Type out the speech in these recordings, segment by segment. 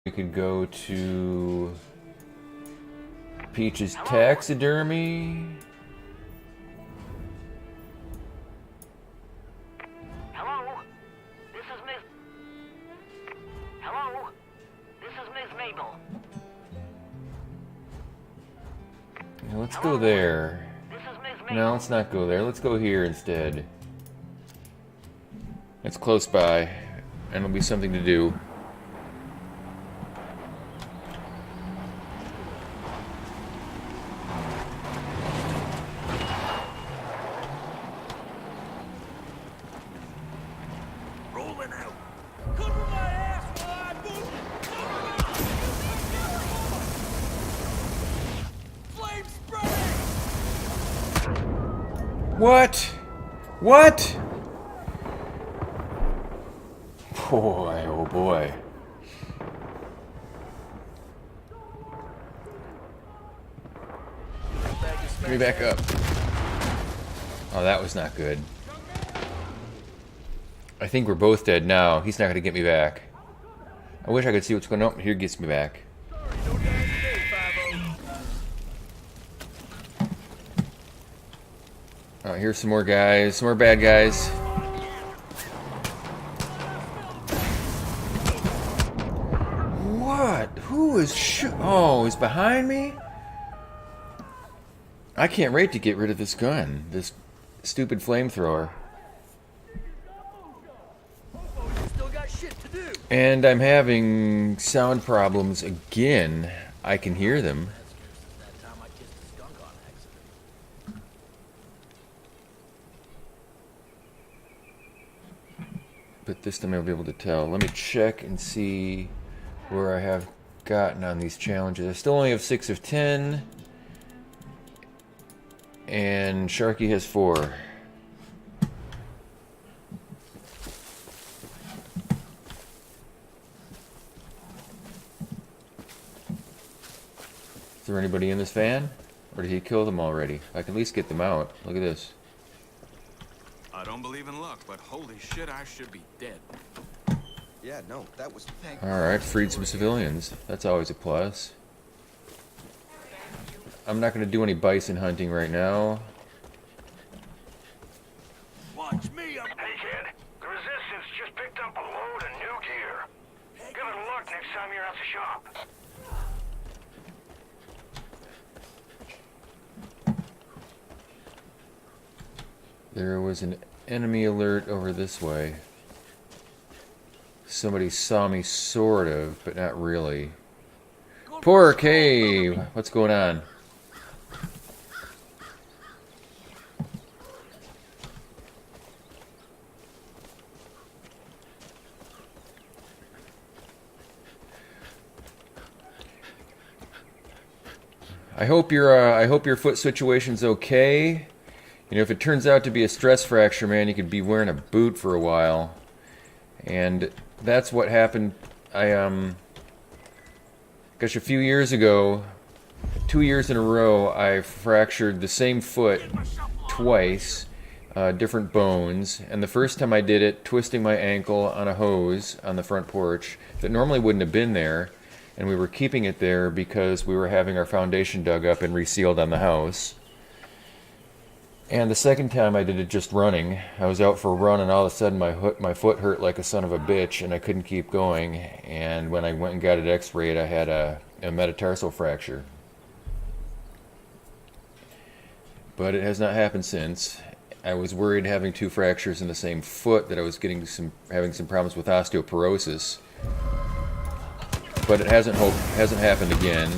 We could go to Peach's Taxidermy. Hello? This is Miss... Hello? This is Miss Mabel. Yeah, let's go there. This is Miss Mabel. No, let's not go there. Let's go here instead. It's close by, and it'll be something to do. Rolling out. Cover my ass while I move. Flame spray. What? What? Boy, oh boy. Let me back up. Oh, that was not good. I think we're both dead now. He's not going to get me back. I wish I could see what's going on. Here gets me back. Oh, here's some more guys. Some more bad guys. What? Who is Oh, he's behind me? I can't wait to get rid of this gun. This stupid flamethrower. And I'm having sound problems again. I can hear them. But this time I'll be able to tell. Let me check and see where I have gotten on these challenges. I still only have 6 of 10. And Sharky has 4. Is there anybody in this van? Or did he kill them already? I can at least get them out. Look at this. I don't believe in luck, but holy shit, I should be dead. Yeah, no, that was... Alright, freed some civilians. That's always a plus. I'm not going to do any bison hunting right now. Watch me. Hey, kid. The Resistance just picked up a load of new gear. Give it a look next time you're at the shop. There was an enemy alert over this way. Somebody saw me, sort of, but not really. Pork, hey! What's going on? I hope your foot situation's okay. You know, if it turns out to be a stress fracture, man, you could be wearing a boot for a while. And that's what happened. Gosh, a few years ago, 2 years in a row, I fractured the same foot twice, different bones. And the first time I did it, twisting my ankle on a hose on the front porch that normally wouldn't have been there. And we were keeping it there because we were having our foundation dug up and resealed on the house. And the second time I did it just running. I was out for a run and all of a sudden my foot hurt like a son of a bitch and I couldn't keep going. And when I went and got it x-rayed, I had a metatarsal fracture. But it has not happened since. I was worried having 2 fractures in the same foot that I was having some problems with osteoporosis. But it hasn't happened again.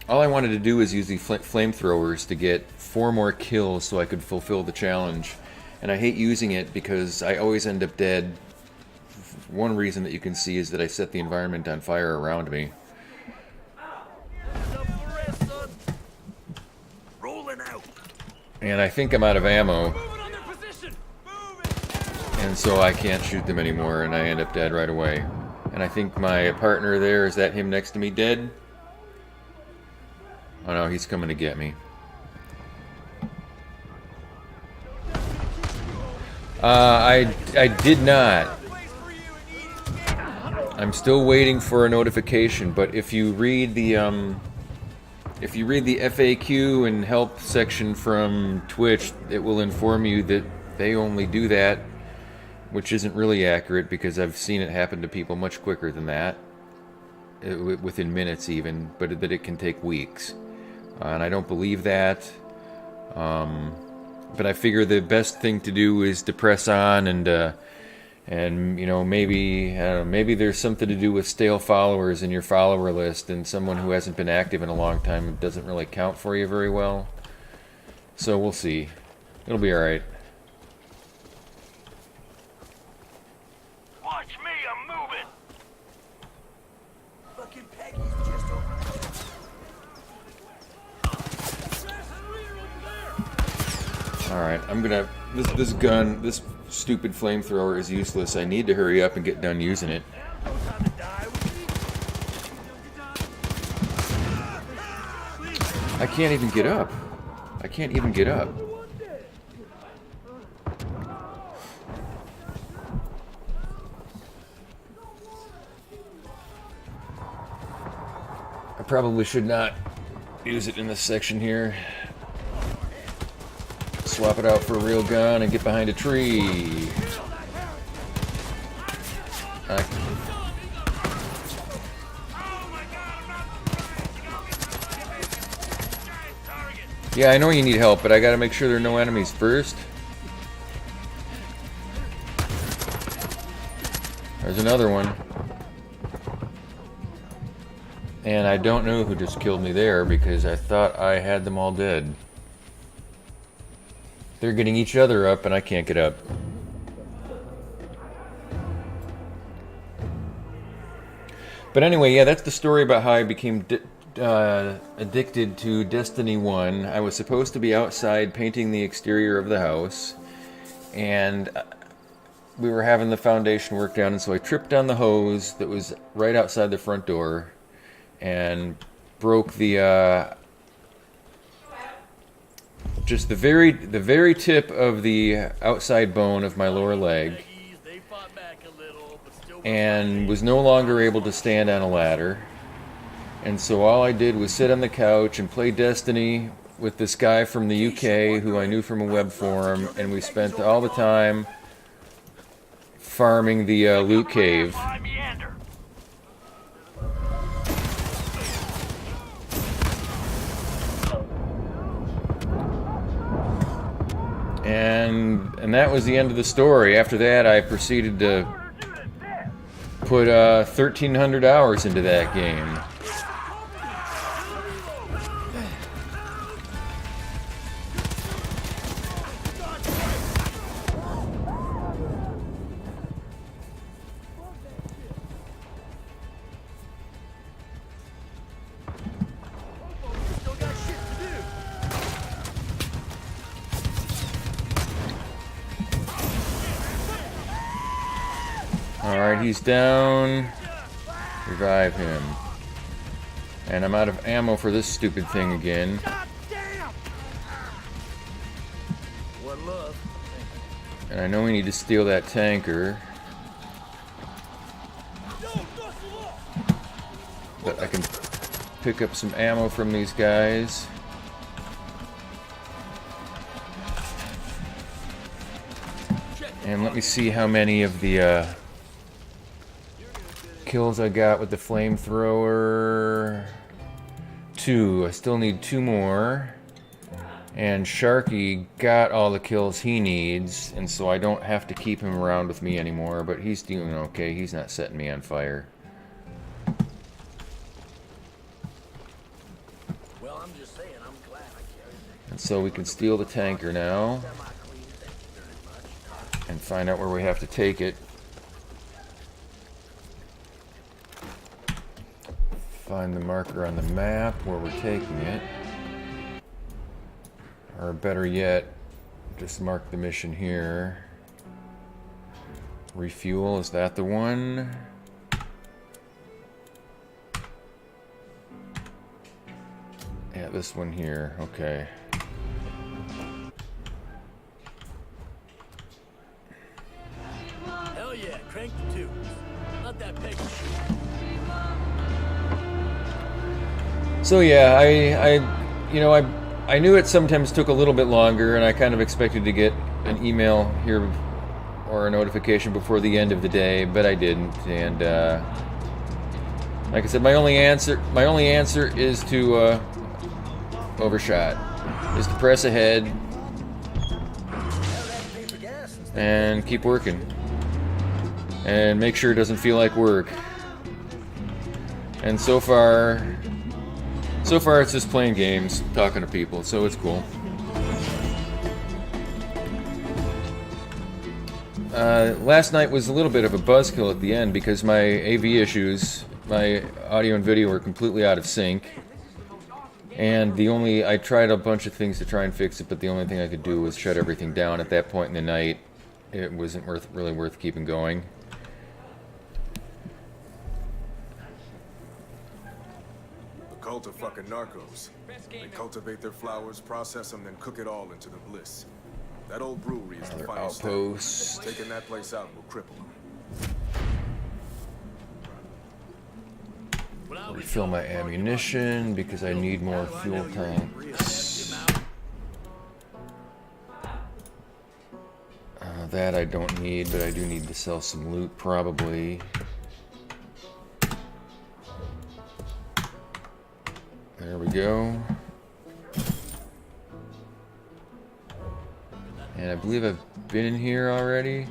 All I wanted to do was use the flamethrowers to get 4 more kills so I could fulfill the challenge. And I hate using it because I always end up dead. One reason that you can see is that I set the environment on fire around me. Rolling out. And I think I'm out of ammo. And so I can't shoot them anymore, and I end up dead right away. And I think my partner there, is that him next to me, dead? Oh no, he's coming to get me. I did not. I'm still waiting for a notification, but if you read the FAQ and help section from Twitch, it will inform you that they only do that, which isn't really accurate because I've seen it happen to people much quicker than that, within minutes even, but that it can take weeks. And I don't believe that. But I figure the best thing to do is to press on and you know, maybe maybe there's something to do with stale followers in your follower list, and someone who hasn't been active in a long time doesn't really count for you very well. So we'll see. It'll be all right. Watch me, I'm moving. Fucking Peggy's just over there. All right, I'm gonna. This stupid flamethrower is useless. I need to hurry up and get done using it. No time to die. I can't even get up. I can't even get up. I probably should not use it in this section here. Swap it out for a real gun and get behind a tree. Yeah, I know you need help, but I gotta make sure there are no enemies first. There's another one. And I don't know who just killed me there because I thought I had them all dead. They're getting each other up and I can't get up. But anyway, yeah, that's the story about how I became addicted to Destiny 1. I was supposed to be outside painting the exterior of the house, and we were having the foundation work down, and so I tripped on the hose that was right outside the front door and broke the just the very tip of the outside bone of my lower leg, They fought back a little, but still and was no longer able to stand on a ladder. And so all I did was sit on the couch and play Destiny with this guy from the UK who I knew from a web forum, and we spent all the time farming the loot cave. I meander. And that was the end of the story. After that, I proceeded to put 1,300 hours into that game. still got shit to do. Alright, he's down. Revive him. And I'm out of ammo for this stupid thing again. God damn! What love? And I know we need to steal that tanker. But I can pick up some ammo from these guys. And let me see how many of the kills I got with the flamethrower. 2. I still need 2 more. And Sharky got all the kills he needs, and so I don't have to keep him around with me anymore, but he's doing okay. He's not setting me on fire. Well, I'm just saying, I'm glad I carried that. And so we can steal the tanker now Semi-clean, thank you very much. and find out where we have to take it. Find the marker on the map where we're taking it. Or better yet, just mark the mission here. Refuel, is that the one? Yeah, this one here. Okay. Hell yeah, crank the tubes. Not that big. So yeah, I knew it sometimes took a little bit longer, and I kind of expected to get an email here or a notification before the end of the day, but I didn't. And like I said, my only answer is to overshot, is to press ahead and keep working, and make sure it doesn't feel like work. And so far it's just playing games, talking to people, so it's cool. Last night was a little bit of a buzzkill at the end because my AV issues, my audio and video were completely out of sync. And I tried a bunch of things to try and fix it, but the only thing I could do was shut everything down. At that point in the night, it wasn't really worth keeping going. A cult of fucking narcos. They cultivate their flowers, process them, then cook it all into the bliss. That old brewery is the Another final outpost. step. Taking that place out will cripple them. Refill my ammunition because I need more fuel tanks. That I don't need, but I do need to sell some loot probably. There we go. And I believe I've been in here already.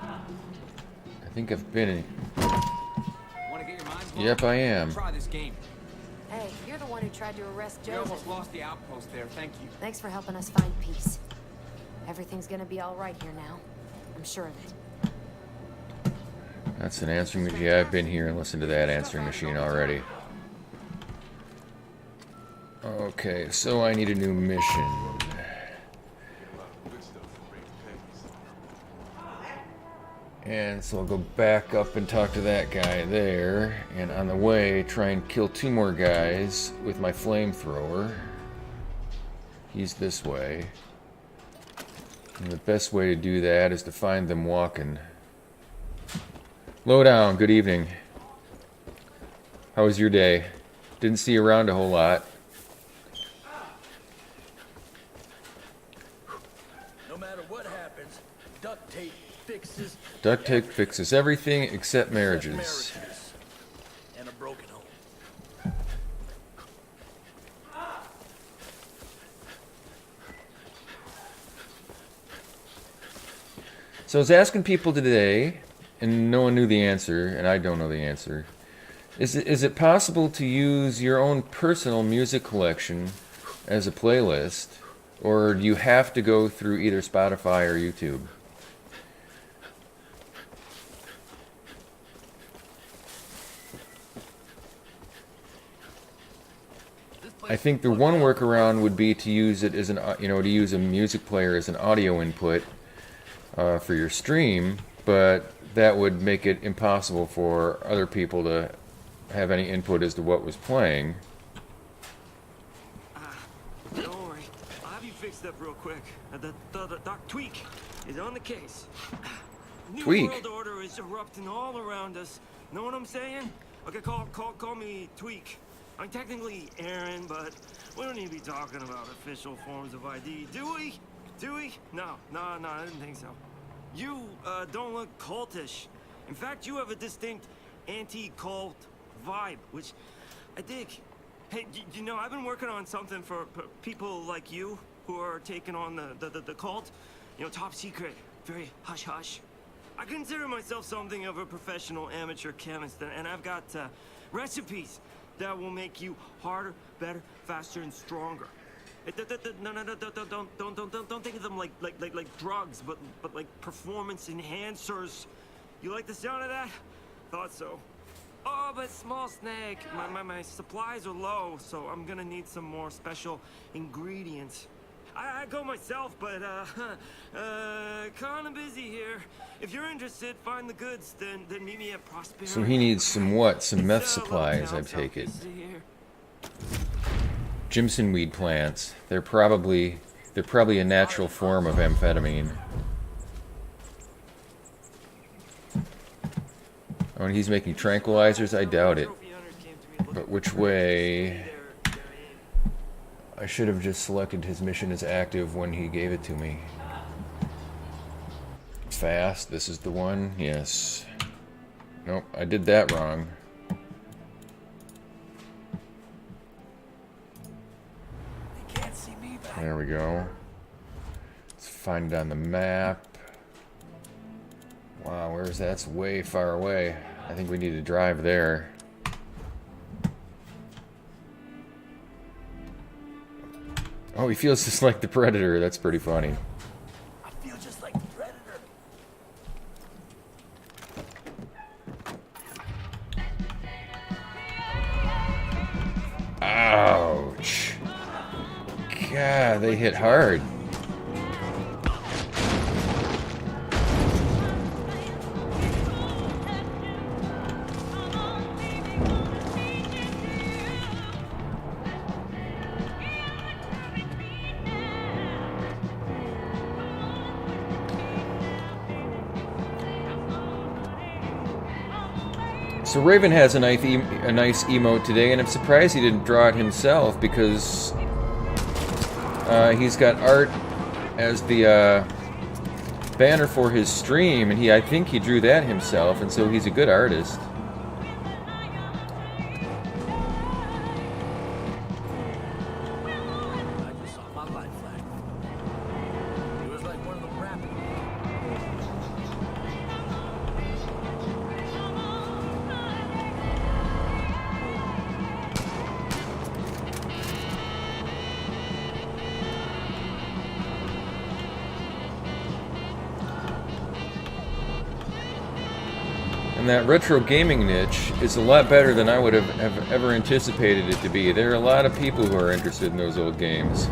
I think I've been in. Want to get your minds blown? Yep, I am. Try this game. Hey, you're the one who tried to arrest We Joseph. almost lost the outpost there. Thank you. Thanks for helping us find peace. Everything's gonna be all right here now. I'm sure of it. That's an answering machine. Yeah, I've been here and listened to that answering machine already. Okay, so I need a new mission. And so I'll go back up and talk to that guy there, and on the way try and kill 2 more guys with my flamethrower. He's this way. And the best way to do that is to find them walking. Lowdown, good evening. How was your day? Didn't see you around a whole lot. No matter what happens, duct tape fixes Duct tape fixes everything except marriages. and a broken home. So I was asking people today, and no one knew the answer, and I don't know the answer. Is it possible to use your own personal music collection as a playlist, or do you have to go through either Spotify or YouTube? I think the one workaround would be to use it as to use a music player as an audio input for your stream, but that would make it impossible for other people to have any input as to what was playing. Don't worry. I'll have you fixed up real quick. Doc Tweak is on the case. New Tweak? world order is erupting all around us. Know what I'm saying? Okay, call me Tweak. I'm technically Aaron, but we don't need to be talking about official forms of ID, do we? Do we? No, I didn't think so. You, don't look cultish. In fact, you have a distinct anti-cult vibe, which I dig. Hey, you know, I've been working on something for people like you who are taking on the cult. You know, top secret, very hush-hush. I consider myself something of a professional amateur chemist, and I've got recipes that will make you harder, better, faster, and stronger. No, don't think of them like drugs, but like performance enhancers. You like the sound of that? Thought so. Oh, but small snake, my supplies are low, so I'm gonna need some more special ingredients. I go myself, but kinda busy here. If you're interested, find the goods, then meet me at Prosperity. So he needs some what? Some meth It's a little supplies, town I take it. southeast of here. Jimson weed plants. They're probably a natural form of amphetamine. Oh, and he's making tranquilizers? I doubt it. But which way? I should have just selected his mission as active when he gave it to me. Fast, this is the one? Yes. Nope, I did that wrong. There we go. Let's find it on the map. Wow, where's that? That's way far away. I think we need to drive there. Oh, he feels just like the Predator. That's pretty funny. I feel just like the Predator. Ouch. God, they hit hard. So Raven has a nice emote today, and I'm surprised he didn't draw it himself because he's got art as the banner for his stream, and I think he drew that himself, and so he's a good artist. I just saw my life flag. It was like one of them rapping. And that retro gaming niche is a lot better than I would have ever anticipated it to be. There are a lot of people who are interested in those old games.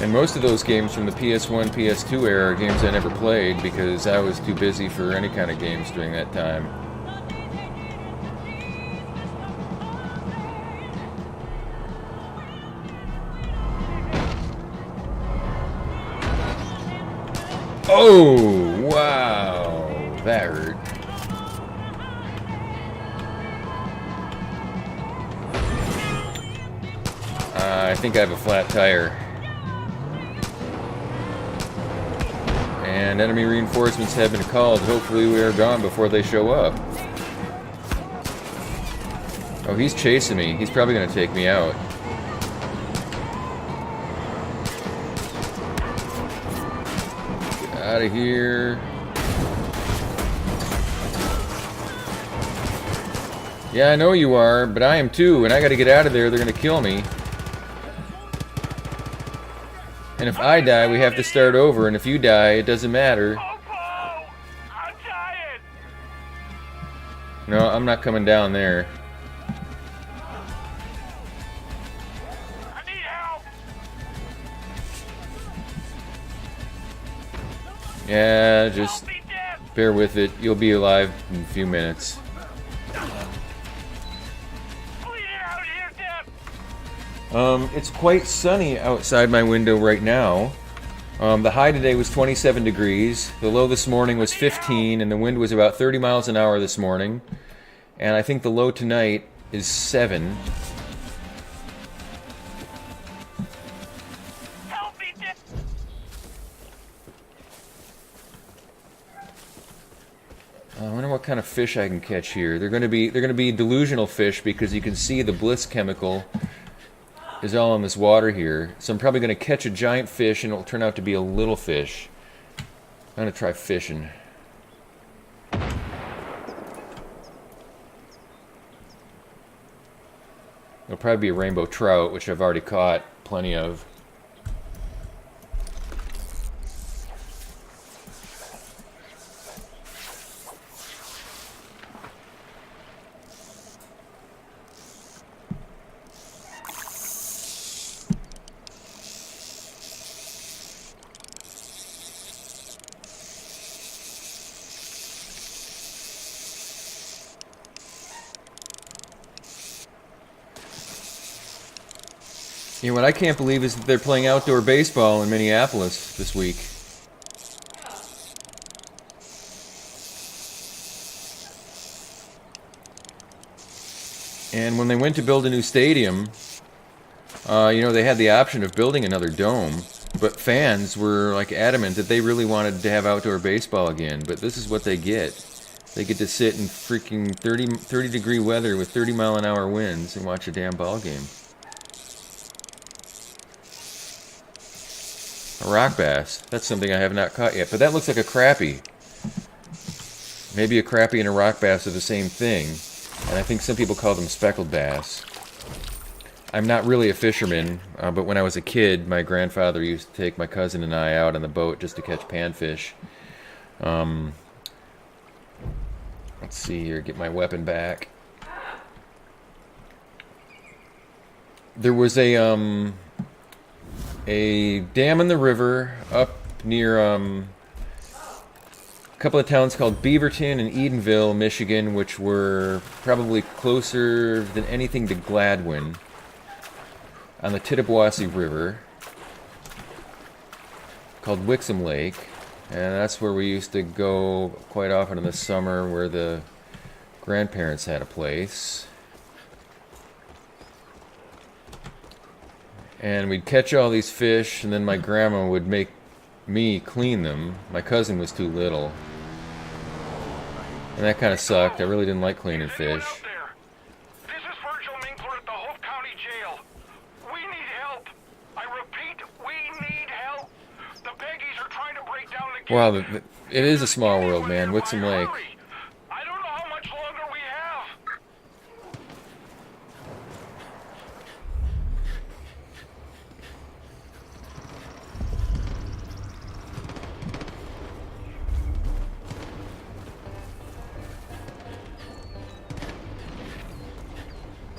And most of those games from the PS1, PS2 era are games I never played because I was too busy for any kind of games during that time. Oh, wow. That hurt. I think I have a flat tire. And enemy reinforcements have been called. Hopefully we are gone before they show up. Oh, he's chasing me. He's probably going to take me out. Get out of here. Yeah, I know you are, but I am too, and I gotta get out of there. They're gonna kill me. And if I die, we have to start over, and if you die, it doesn't matter. Popo! I'm tired! No, I'm not coming down there. I need help! Yeah, just I'll be dead! bear with it. You'll be alive in a few minutes. Bleed it out here, Deb! It's quite sunny outside my window right now. The high today was 27 degrees. The low this morning was 15, and the wind was about 30 miles an hour this morning. And I think the low tonight is 7. Help me, Deb! I wonder what kind of fish I can catch here. They're going to be delusional fish because you can see the bliss chemical is all in this water here. So I'm probably going to catch a giant fish and it'll turn out to be a little fish. I'm going to try fishing. It'll probably be a rainbow trout, which I've already caught plenty of. You know what I can't believe is that they're playing outdoor baseball in Minneapolis this week. And when they went to build a new stadium, you know, they had the option of building another dome, but fans were like adamant that they really wanted to have outdoor baseball again. But this is what they get. They get to sit in freaking 30 degree weather with 30-mile-an-hour winds and watch a damn ball game. A rock bass. That's something I have not caught yet, but that looks like a crappie. Maybe a crappie and a rock bass are the same thing, and I think some people call them speckled bass. I'm not really a fisherman, but when I was a kid, my grandfather used to take my cousin and I out on the boat just to catch panfish. Let's see here, get my weapon back. There was a dam in the river up near a couple of towns called Beaverton and Edenville, Michigan, which were probably closer than anything to Gladwin, on the Tittabawassee River, called Wixom Lake, and that's where we used to go quite often in the summer, where the grandparents had a place. And we'd catch all these fish, and then my grandma would make me clean them. My cousin was too little, and that kind of sucked. I really didn't like cleaning Is anyone fish. out there? This is Virgil Minkler at the Hope County Jail. We need help. I repeat, we need help. The Peggies are trying to break down the gate. Wow, it is a small world, man. Wixom Lake. Hurry. I don't know how much longer we have.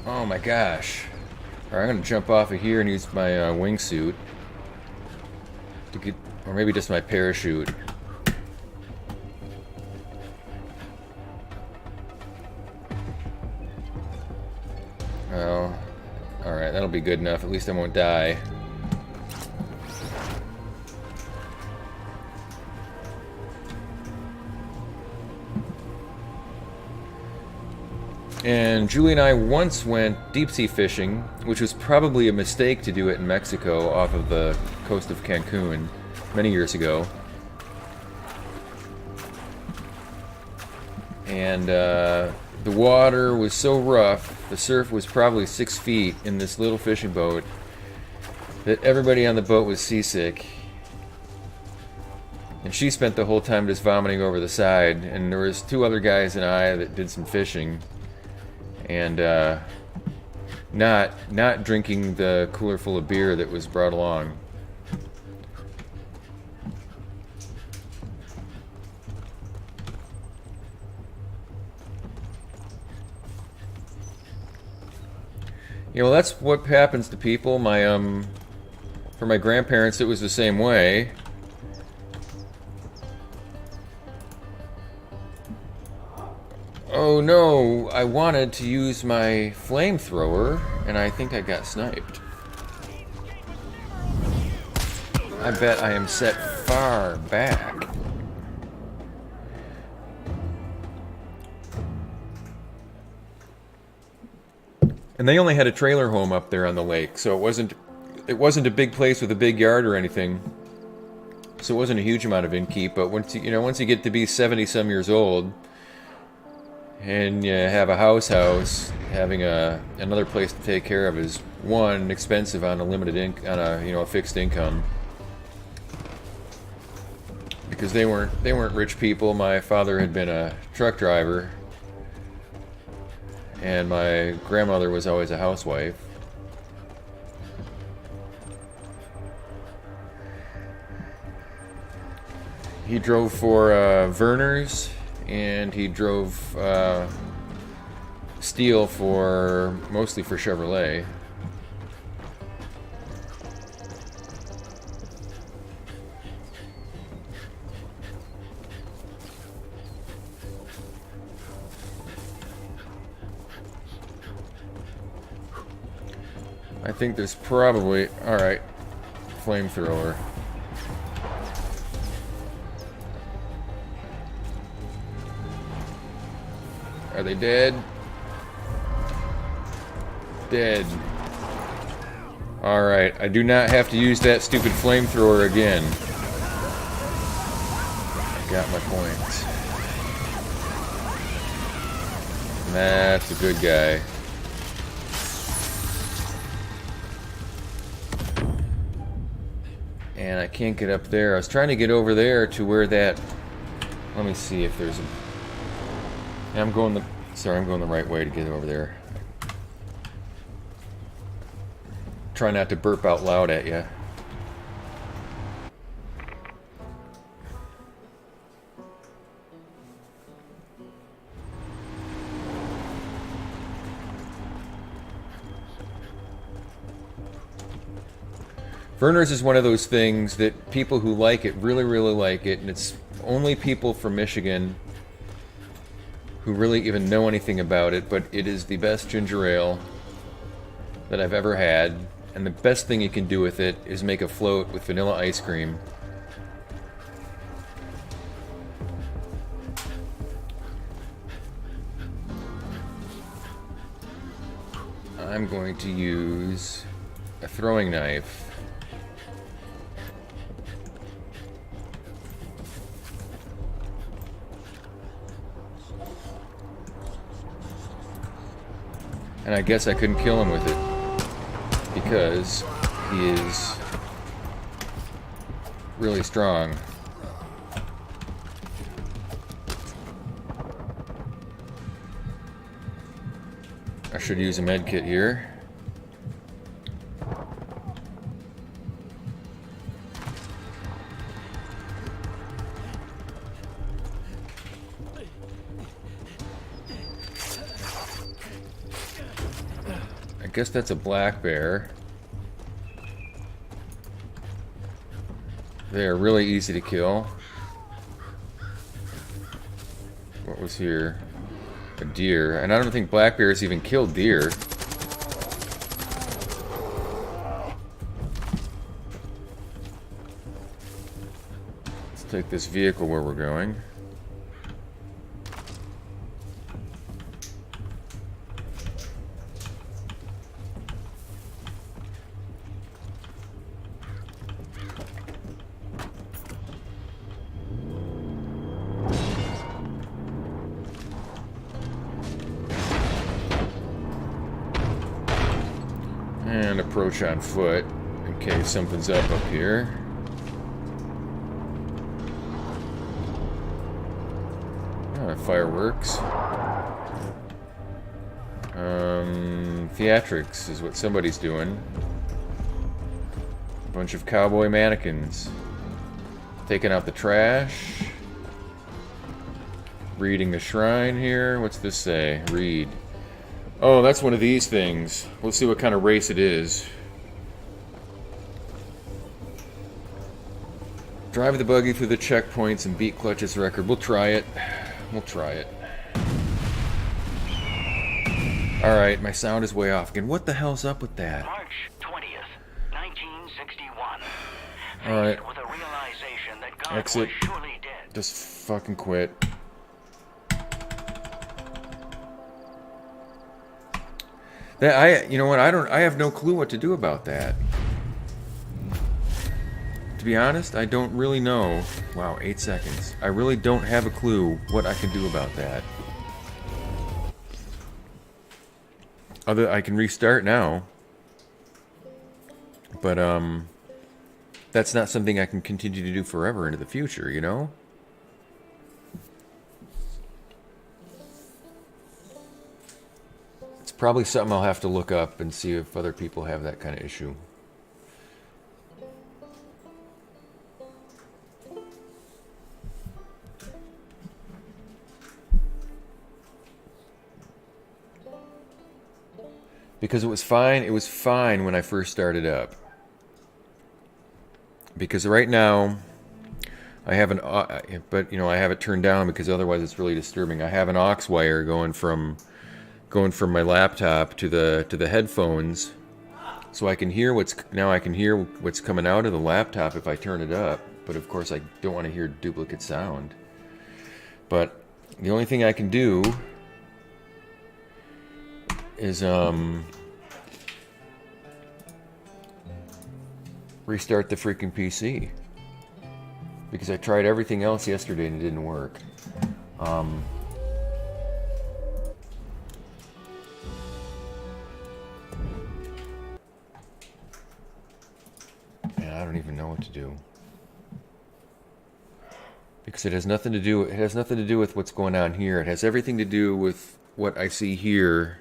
Oh my gosh. Alright, I'm gonna jump off of here and use my wingsuit to get, or maybe just my parachute. Oh, alright, that'll be good enough. At least I won't die. And Julie and I once went deep-sea fishing, which was probably a mistake to do it in Mexico off of the coast of Cancun many years ago. And the water was so rough, the surf was probably 6 feet in this little fishing boat, that everybody on the boat was seasick. And she spent the whole time just vomiting over the side, and there was 2 other guys and I that did some fishing. And not drinking the cooler full of beer that was brought along. You know, that's what happens to people. For my grandparents, it was the same way. Oh no, I wanted to use my flamethrower, and I think I got sniped. I bet I am set far back. And they only had a trailer home up there on the lake, so it wasn't a big place with a big yard or anything. So it wasn't a huge amount of inkeep, but once you get to be 70-some years old, and you have a house, having another place to take care of is, one, expensive on a fixed income, because they weren't rich people. My father had been a truck driver, and my grandmother was always a housewife. He drove for Verner's, and he drove steel mostly for Chevrolet. I think there's probably... Alright. Flamethrower. Are they dead? Dead. Alright, I do not have to use that stupid flamethrower again. I got my points. That's a good guy. And I can't get up there. I was trying to get over there to where that... Let me see if there's a... Yeah, I'm going the... Sorry, I'm going the right way to get over there. Try not to burp out loud at you. Verner's is one of those things that people who like it really, really like it, and it's only people from Michigan who really even know anything about it, but it is the best ginger ale that I've ever had, and the best thing you can do with it is make a float with vanilla ice cream. I'm going to use a throwing knife. And I guess I couldn't kill him with it because he is really strong. I should use a med kit here. I guess that's a black bear. They are really easy to kill. What was here? A deer. And I don't think black bears even kill deer. Let's take this vehicle where we're going. And approach on foot in case something's up here. Fireworks. Theatrics is what somebody's doing. A bunch of cowboy mannequins. Taking out the trash. Reading the shrine here. What's this say? Read. Oh, that's one of these things. We'll see what kind of race it is. Drive the buggy through the checkpoints and beat Clutch's record. We'll try it. We'll try it. Alright, my sound is way off again. What the hell's up with that? March 20th, 1961. Alright. Faced with a realization that God Exit. was surely dead. Just fucking quit. You know what? I have no clue what to do about that. To be honest, I don't really know. Wow, 8 seconds. I really don't have a clue what I can do about that. I can restart now. But, that's not something I can continue to do forever into the future, you know? It's probably something I'll have to look up and see if other people have that kind of issue. Because it was fine when I first started up. Because right now, I have but you know, I have it turned down because otherwise it's really disturbing. I have an aux wire going from my laptop to the headphones, So I can hear what's coming out of the laptop if I turn it up, but of course I don't want to hear duplicate sound. But the only thing I can do is restart the freaking PC, because I tried everything else yesterday and it didn't work. Man, I don't even know what to do, because it has nothing to do. It has nothing to do with what's going on here. It has everything to do with what I see here.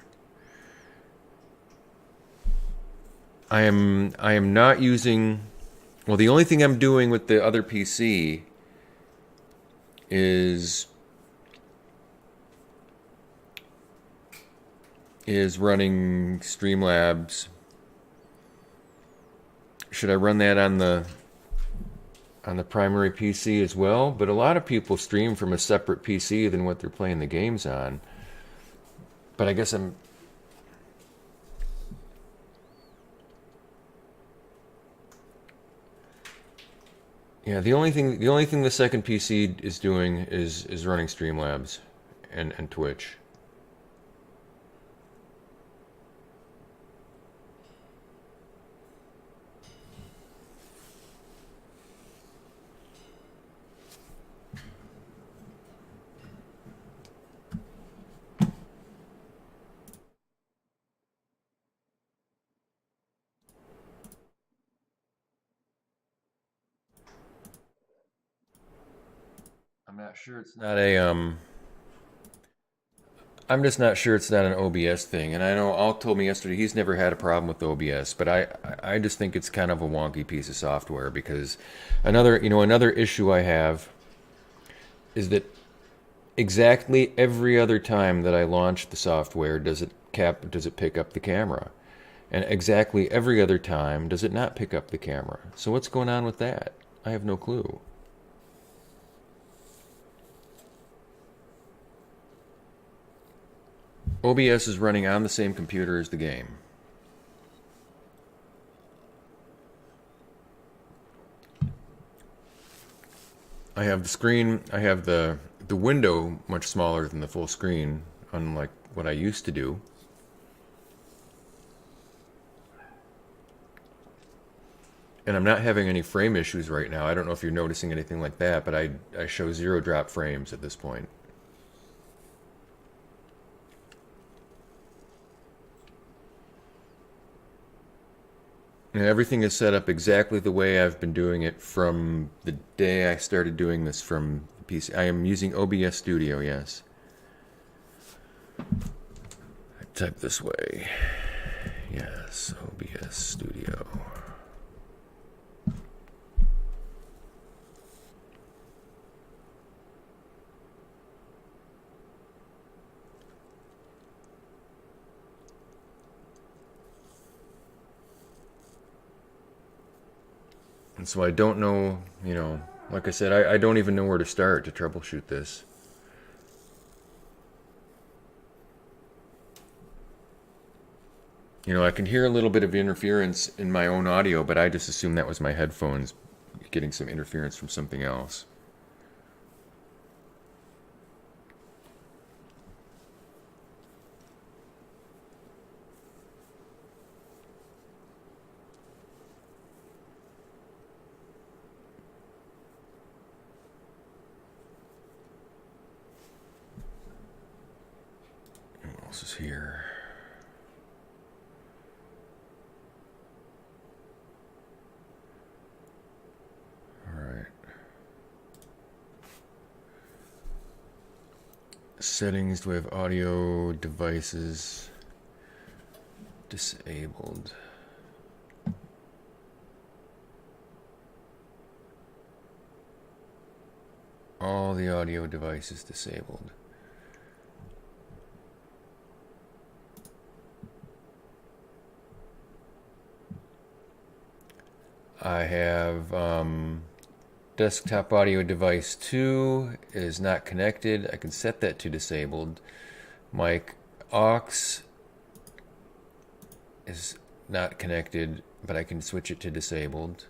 I am not using. Well, the only thing I'm doing with the other PC is running Streamlabs. Should I run that on the primary PC as well? But a lot of people stream from a separate PC than what they're playing the games on. But I guess I'm. Yeah, the only thing the second PC is doing is running Streamlabs and Twitch. I'm not sure it's not a I'm just not sure it's not an OBS thing. And I know Alt told me yesterday he's never had a problem with OBS, but I just think it's kind of a wonky piece of software, because another issue I have is that exactly every other time that I launch the software does it pick up the camera. And exactly every other time does it not pick up the camera. So what's going on with that? I have no clue. OBS is running on the same computer as the game. I have the screen, I have the window much smaller than the full screen, unlike what I used to do. And I'm not having any frame issues right now. I don't know if you're noticing anything like that, but I show 0 drop frames at this point. And everything is set up exactly the way I've been doing it from the day I started doing this from the PC. I am using OBS Studio, yes. I type this way. Yes, OBS Studio. And so I don't know, like I said, I don't even know where to start to troubleshoot this. I can hear a little bit of interference in my own audio, but I just assumed that was my headphones getting some interference from something else. What else is here? Settings, do we have audio devices disabled? All the audio devices disabled. I have desktop audio device 2 is not connected. I can set that to disabled. Mic aux is not connected, but I can switch it to disabled.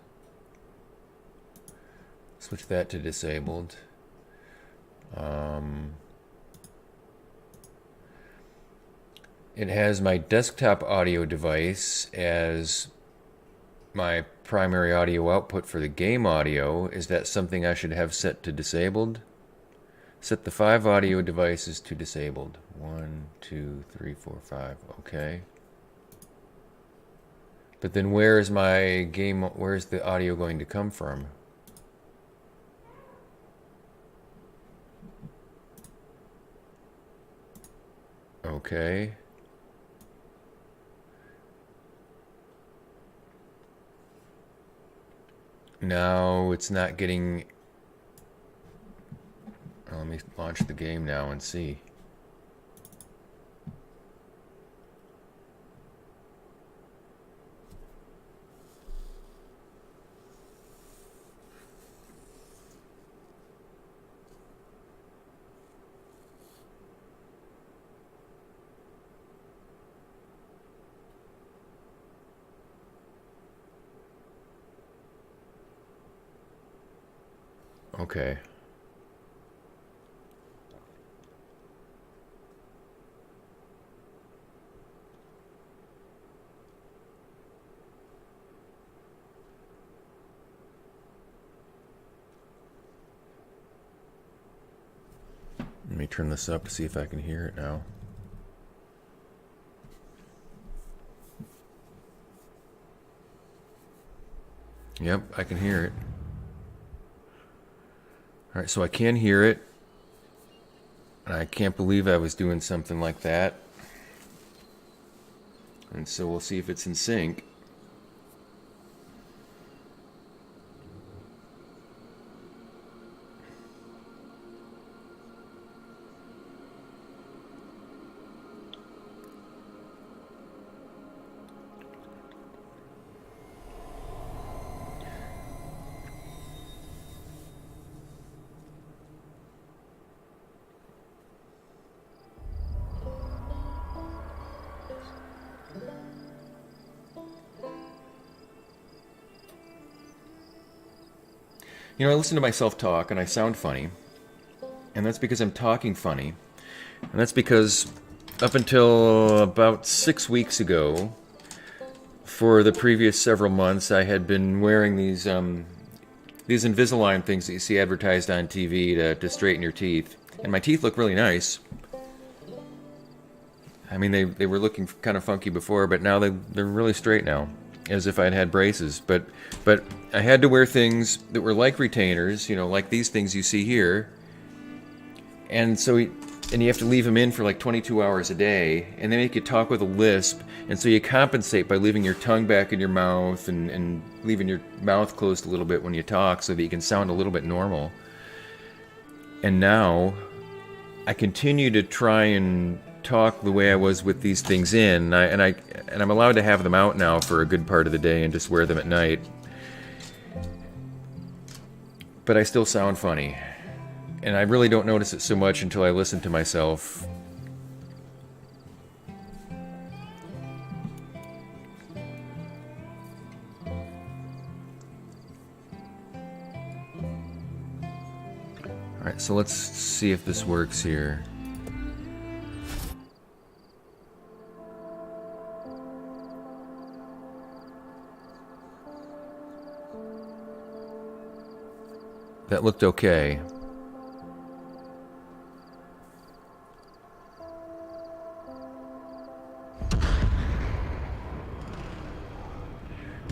Switch that to disabled. It has my desktop audio device as my primary audio output for the game audio. Is that something I should have set to disabled? Set the 5 audio devices to disabled. 1, 2, 3, 4, 5. Okay. But then where's the audio going to come from? Okay. Now it's not getting... Oh, let me launch the game now and see. Okay. Let me turn this up to see if I can hear it now. Yep, I can hear it. Alright, so I can hear it. And I can't believe I was doing something like that. And so we'll see if it's in sync. You know, I listen to myself talk and I sound funny. And that's because I'm talking funny. And that's because up until about 6 weeks ago, for the previous several months, I had been wearing these Invisalign things that you see advertised on TV to straighten your teeth. And my teeth look really nice. I mean, they were looking kind of funky before, but now they're really straight now, as if I'd had braces. But I had to wear things that were like retainers, you know, like these things you see here. And so, you have to leave them in for like 22 hours a day, and they make you talk with a lisp, and so you compensate by leaving your tongue back in your mouth and leaving your mouth closed a little bit when you talk so that you can sound a little bit normal. And now, I continue to try and talk the way I was with these things in, and I'm allowed to have them out now for a good part of the day and just wear them at night. But I still sound funny. And I really don't notice it so much until I listen to myself. Alright, so let's see if this works here. That looked okay.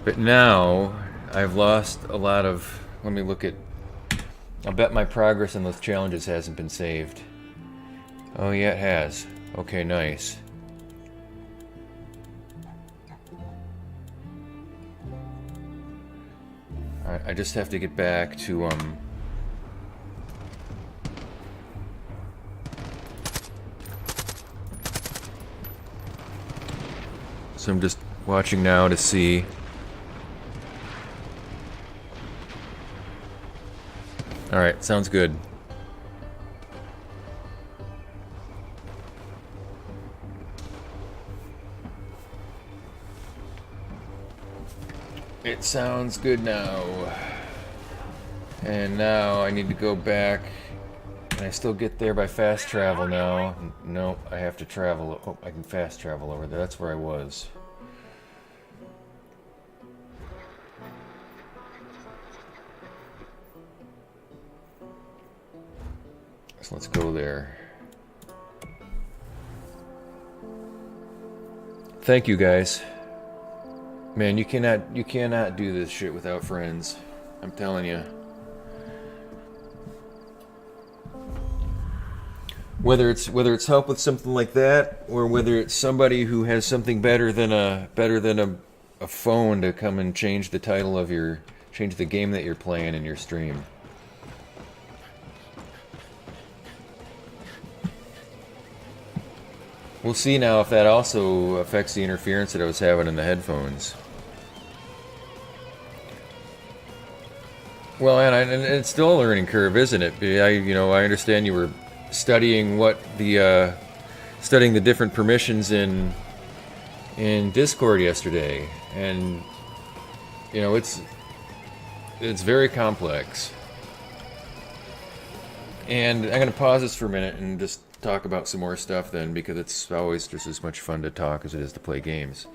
But now, I've lost a lot of... Let me look at... I'll bet my progress on those challenges hasn't been saved. Oh yeah, it has. Okay, nice. Alright, I just have to get back to, So I'm just watching now to see... Alright, sounds good. Alright, sounds good now. And now I need to go back. Can I still get there by fast travel now? No, I have to travel. Oh, I can fast travel over there. That's where I was. So let's go there. Thank you guys. Man, you cannot do this shit without friends. I'm telling you. Whether it's help with something like that, or whether it's somebody who has something better than a phone to come and change the title of change the game that you're playing in your stream. We'll see now if that also affects the interference that I was having in the headphones. Well, and it's still a learning curve, isn't it? I understand you were studying studying the different permissions in Discord yesterday, and it's very complex. And I'm going to pause this for a minute and just talk about some more stuff then, because it's always just as much fun to talk as it is to play games.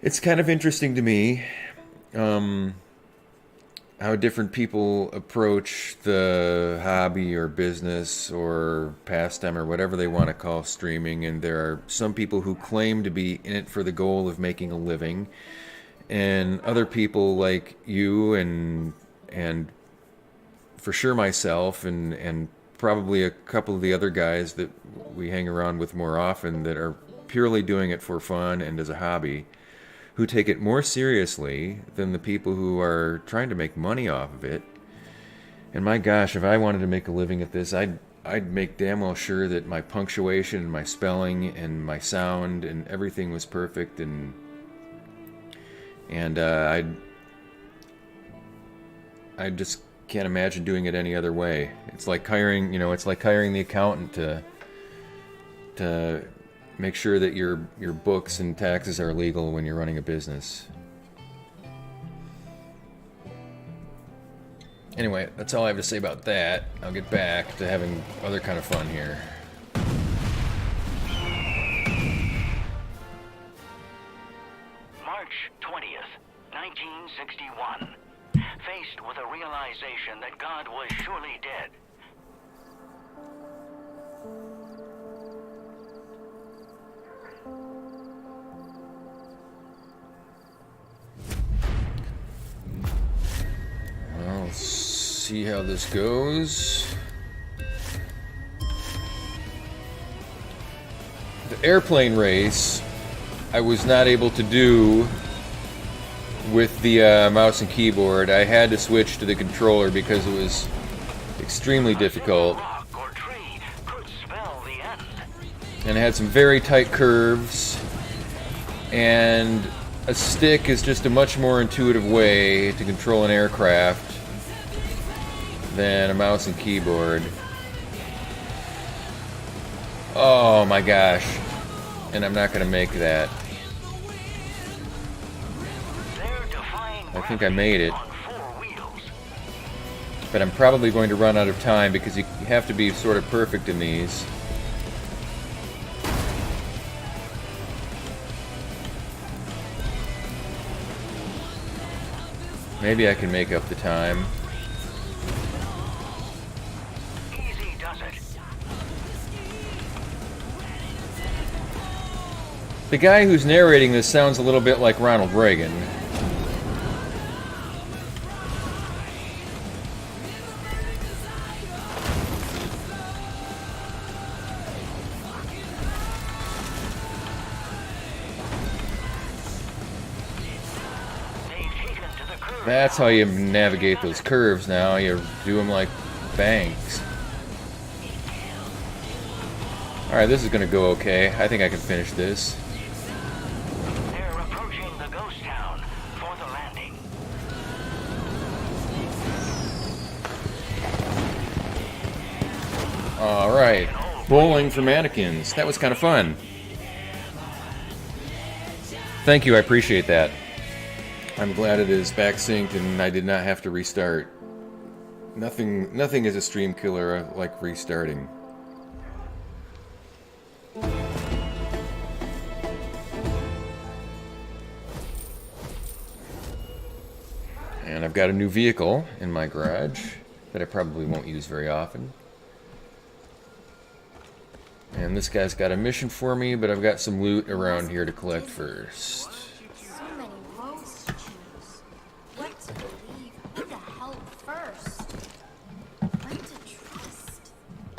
It's kind of interesting to me how different people approach the hobby or business or pastime or whatever they want to call streaming. And there are some people who claim to be in it for the goal of making a living, and other people like you and for sure myself and probably a couple of the other guys that we hang around with more often that are purely doing it for fun and as a hobby, who take it more seriously than the people who are trying to make money off of it. And my gosh, if I wanted to make a living at this, I'd make damn well sure that my punctuation and my spelling and my sound and everything was perfect, and I just can't imagine doing it any other way. It's like hiring the accountant to make sure that your books and taxes are legal when you're running a business. Anyway, that's all I have to say about that. I'll get back to having other kind of fun here. March 20th, 1961. Faced with a realization that God was surely dead. Well, let's see how this goes. The airplane race I was not able to do with the mouse and keyboard. I had to switch to the controller because it was extremely difficult. And it had some very tight curves, and a stick is just a much more intuitive way to control an aircraft than a mouse and keyboard. Oh my gosh. And I'm not going to make that. I think I made it. But I'm probably going to run out of time because you have to be sort of perfect in these. Maybe I can make up the time. Easy does it. The guy who's narrating this sounds a little bit like Ronald Reagan. That's how you navigate those curves now. You do them like banks. Alright, this is going to go okay. I think I can finish this. They're approaching the ghost town for the landing. Alright. Bowling for mannequins. That was kind of fun. Thank you, I appreciate that. I'm glad it is back synced and I did not have to restart. Nothing is a stream killer like restarting. And I've got a new vehicle in my garage that I probably won't use very often. And this guy's got a mission for me, but I've got some loot around here to collect first. So many roads to choose. What to believe? Who to help first? What to trust?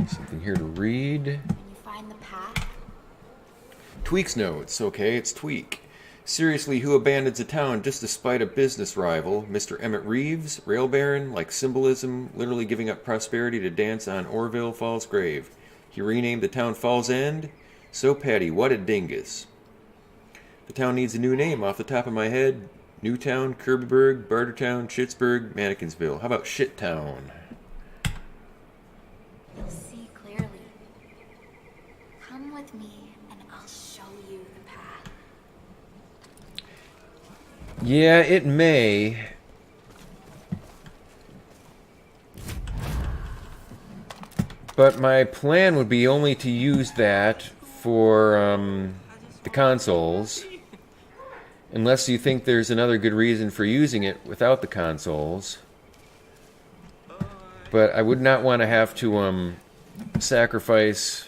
Something here to read. Can you find the path? Tweak's notes. Okay, it's Tweak. Seriously, who abandons a town just to spite a business rival? Mr. Emmett Reeves, rail baron, like symbolism, literally giving up prosperity to dance on Orville Falls' grave. He renamed the town Falls End? So Patty, what a dingus. The town needs a new name off the top of my head. Newtown, Kirbyburg, Bartertown, Schittsburg, Mannequinsville. How about Shittown? You'll see clearly. Come with me and I'll show you the path. Yeah, it may. But my plan would be only to use that for the consoles. Unless you think there's another good reason for using it without the consoles. But I would not want to have to sacrifice,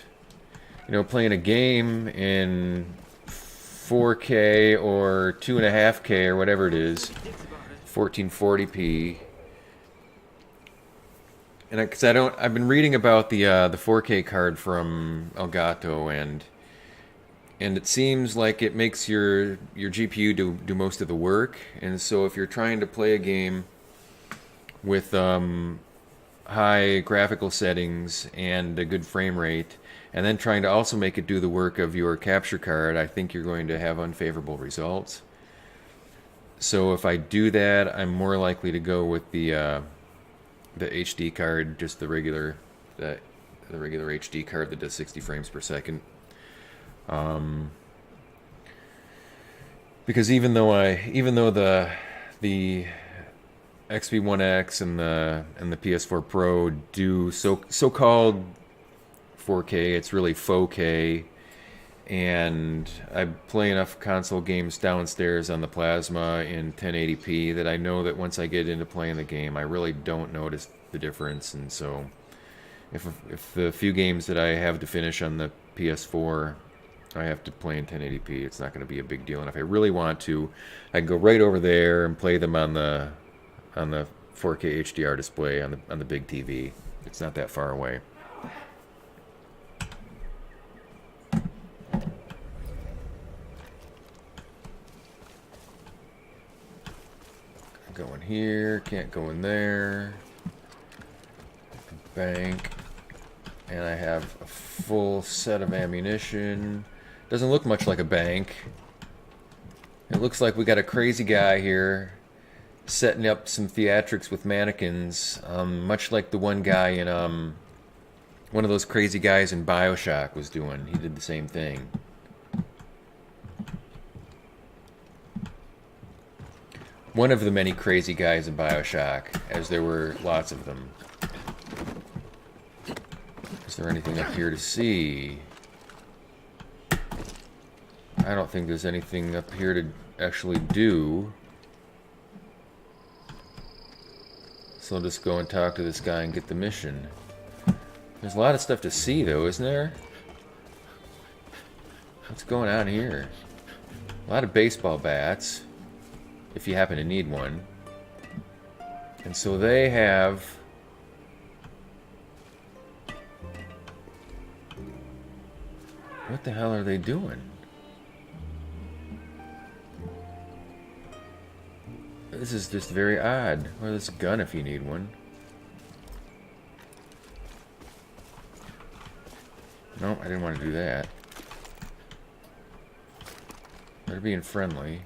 playing a game in 4K or 2.5K or whatever it is, 1440p. And because I've been reading about the 4K card from Elgato, and it seems like it makes your GPU do most of the work. And so if you're trying to play a game with high graphical settings and a good frame rate, and then trying to also make it do the work of your capture card, I think you're going to have unfavorable results. So if I do that, I'm more likely to go with the HD card, just the regular HD card that does 60 frames per second. Because even though the XP1X and the PS4 Pro do so-called 4K, it's really 4K, and I play enough console games downstairs on the Plasma in 1080p that I know that once I get into playing the game, I really don't notice the difference. And so if the few games that I have to finish on the PS4 I have to play in 1080p, it's not going to be a big deal. And if I really want to, I can go right over there and play them on the 4K HDR display on the big TV. It's not that far away. Go in here, can't go in there. Bank. And I have a full set of ammunition. Doesn't look much like a bank. It looks like we got a crazy guy here setting up some theatrics with mannequins, much like the one guy in one of those crazy guys in BioShock was doing. He did the same thing. One of the many crazy guys in BioShock, as there were lots of them. Is there anything up here to see? I don't think there's anything up here to actually do. So I'll just go and talk to this guy and get the mission. There's a lot of stuff to see, though, isn't there? What's going on here? A lot of baseball bats, if you happen to need one. And so they have... What the hell are they doing? This is just very odd. Or this gun if you need one. No, I didn't want to do that. They're being friendly.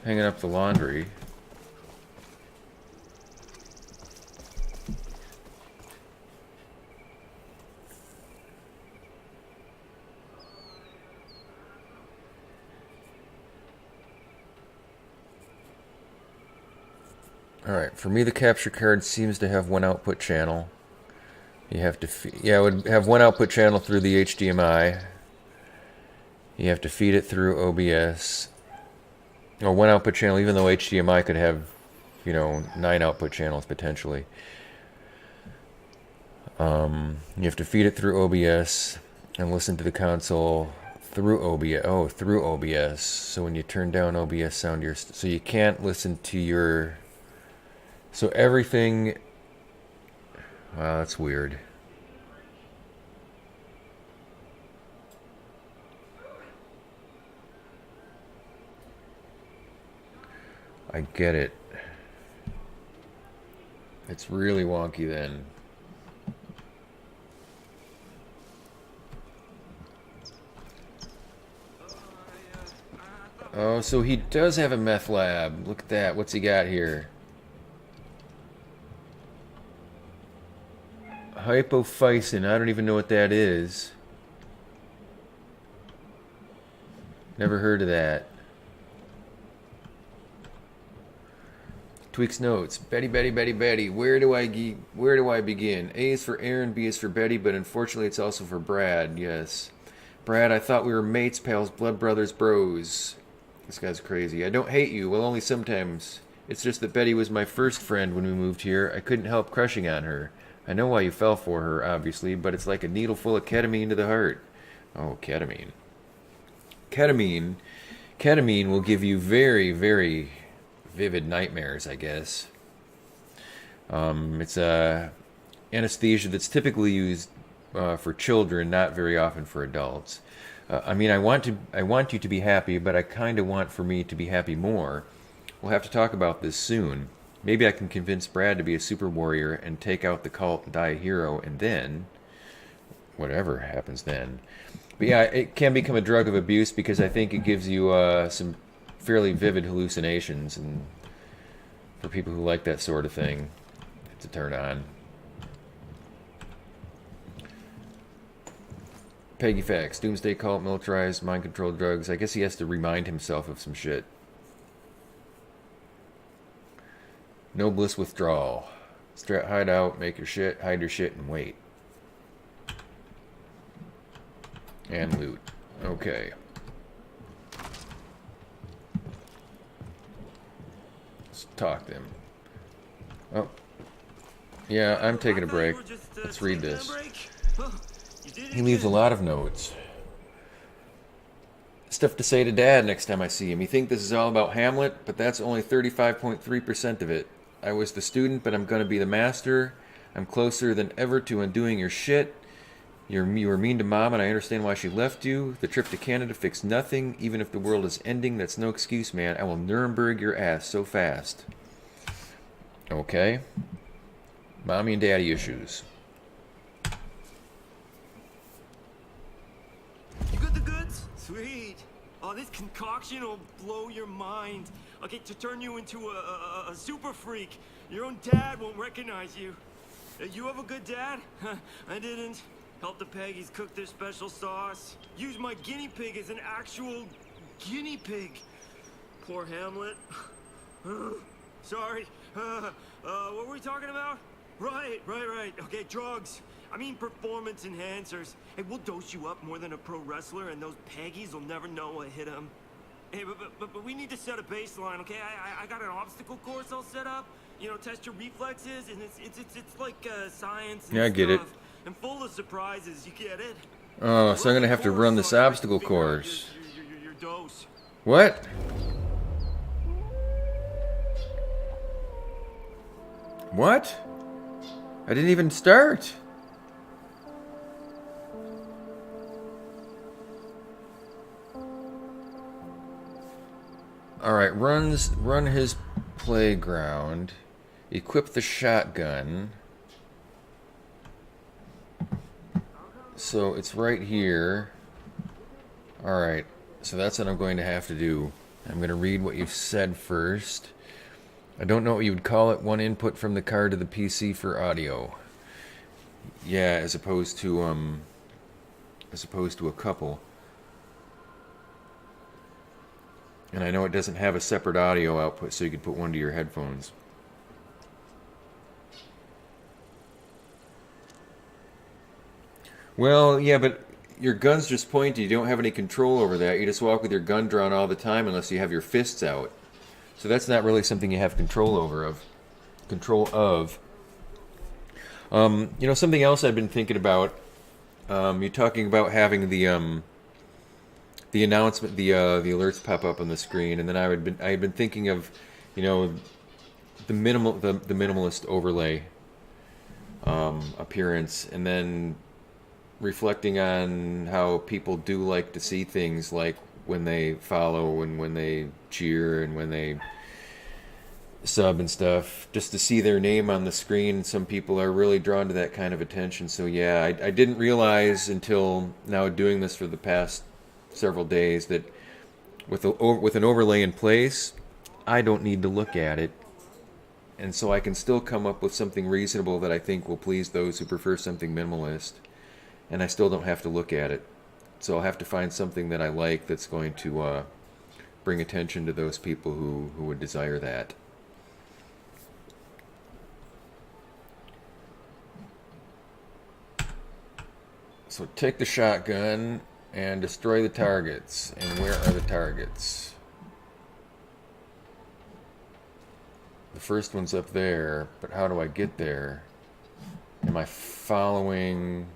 Hanging up the laundry. Alright, for me the capture card seems to have one output channel. You have to, yeah, it would have one output channel through the HDMI. You have to feed it through OBS. Or one output channel, even though HDMI could have, you know, 9 output channels potentially. You have to feed it through OBS and listen to the console through OBS. Oh, through OBS. So when you turn down OBS sound, so you can't listen to your. So everything. Wow, that's weird. I get it. It's really wonky then. Oh, so he does have a meth lab. Look at that. What's he got here? Hypophysin. I don't even know what that is. Never heard of that. Tweaks notes. Betty, Betty, Betty, Betty. Where do I begin? A is for Aaron, B is for Betty, but unfortunately it's also for Brad. Yes. Brad, I thought we were mates, pals, blood brothers, bros. This guy's crazy. I don't hate you. Well, only sometimes. It's just that Betty was my first friend when we moved here. I couldn't help crushing on her. I know why you fell for her, obviously, but it's like a needle full of ketamine to the heart. Oh, ketamine. Ketamine will give you very, very vivid nightmares, I guess. It's a anesthesia that's typically used for children, not very often for adults. I mean, I want you to be happy, but I kind of want for me to be happy more. We'll have to talk about this soon. Maybe I can convince Brad to be a super warrior and take out the cult and die a hero, and then whatever happens then. But yeah, it can become a drug of abuse because I think it gives you some fairly vivid hallucinations, and for people who like that sort of thing, it's a turn on. Peggy facts. Doomsday cult, militarized, mind-controlled drugs. I guess he has to remind himself of some shit. No bliss withdrawal. Hide out, make your shit, hide your shit, and wait. And loot. Okay. Let's talk to him. Oh. Yeah, I'm taking a break. Let's read this. He leaves a lot of notes. Stuff to say to Dad next time I see him. You think this is all about Hamlet, but that's only 35.3% of it. I was the student, but I'm going to be the master. I'm closer than ever to undoing your shit. You were mean to Mom, and I understand why she left you. The trip to Canada fixed nothing. Even if the world is ending, that's no excuse, man. I will Nuremberg your ass so fast. Okay. Mommy and Daddy issues. You got the goods? Sweet. Oh, this concoction will blow your mind. I'll get to turn you into a super freak. Your own dad won't recognize you. You have a good dad? I didn't. Help the Peggies cook their special sauce. Use my guinea pig as an actual guinea pig. Poor Hamlet. Sorry. What were we talking about? Right. Okay, drugs. I mean performance enhancers. Hey, we'll dose you up more than a pro wrestler, and those Peggies will never know what hit them. Hey, but we need to set a baseline, okay? I got an obstacle course all set up. You know, test your reflexes, and it's like science. And Yeah, I get it. And full of surprises. You get it? Oh, so I'm gonna have to run this obstacle course. Your dose. What? What? I didn't even start. Alright, run his playground. Equip the shotgun. So it's right here. Alright, so that's what I'm going to have to do. I'm going to read what you've said first. I don't know what you would call it. One input from the car to the PC for audio. Yeah, as opposed to a couple. And I know it doesn't have a separate audio output, so you could put one to your headphones. Well, yeah, but your gun's just pointy. You don't have any control over that. You just walk with your gun drawn all the time unless you have your fists out. So that's not really something you have control over of. Control of. You know, something else I've been thinking about. You're talking about having the announcement, the alerts pop up on the screen, and then I had been thinking of, you know, the minimalist overlay appearance, and then reflecting on how people do like to see things like when they follow and when they cheer and when they sub and stuff, just to see their name on the screen. Some people are really drawn to that kind of attention. So yeah, I didn't realize until now doing this for the past several days that with an overlay in place, I don't need to look at it. And so I can still come up with something reasonable that I think will please those who prefer something minimalist. And I still don't have to look at it. So I'll have to find something that I like that's going to bring attention to those people who would desire that. So take the shotgun and destroy the targets. And where are the targets? The first one's up there, but how do I get there? Am I following...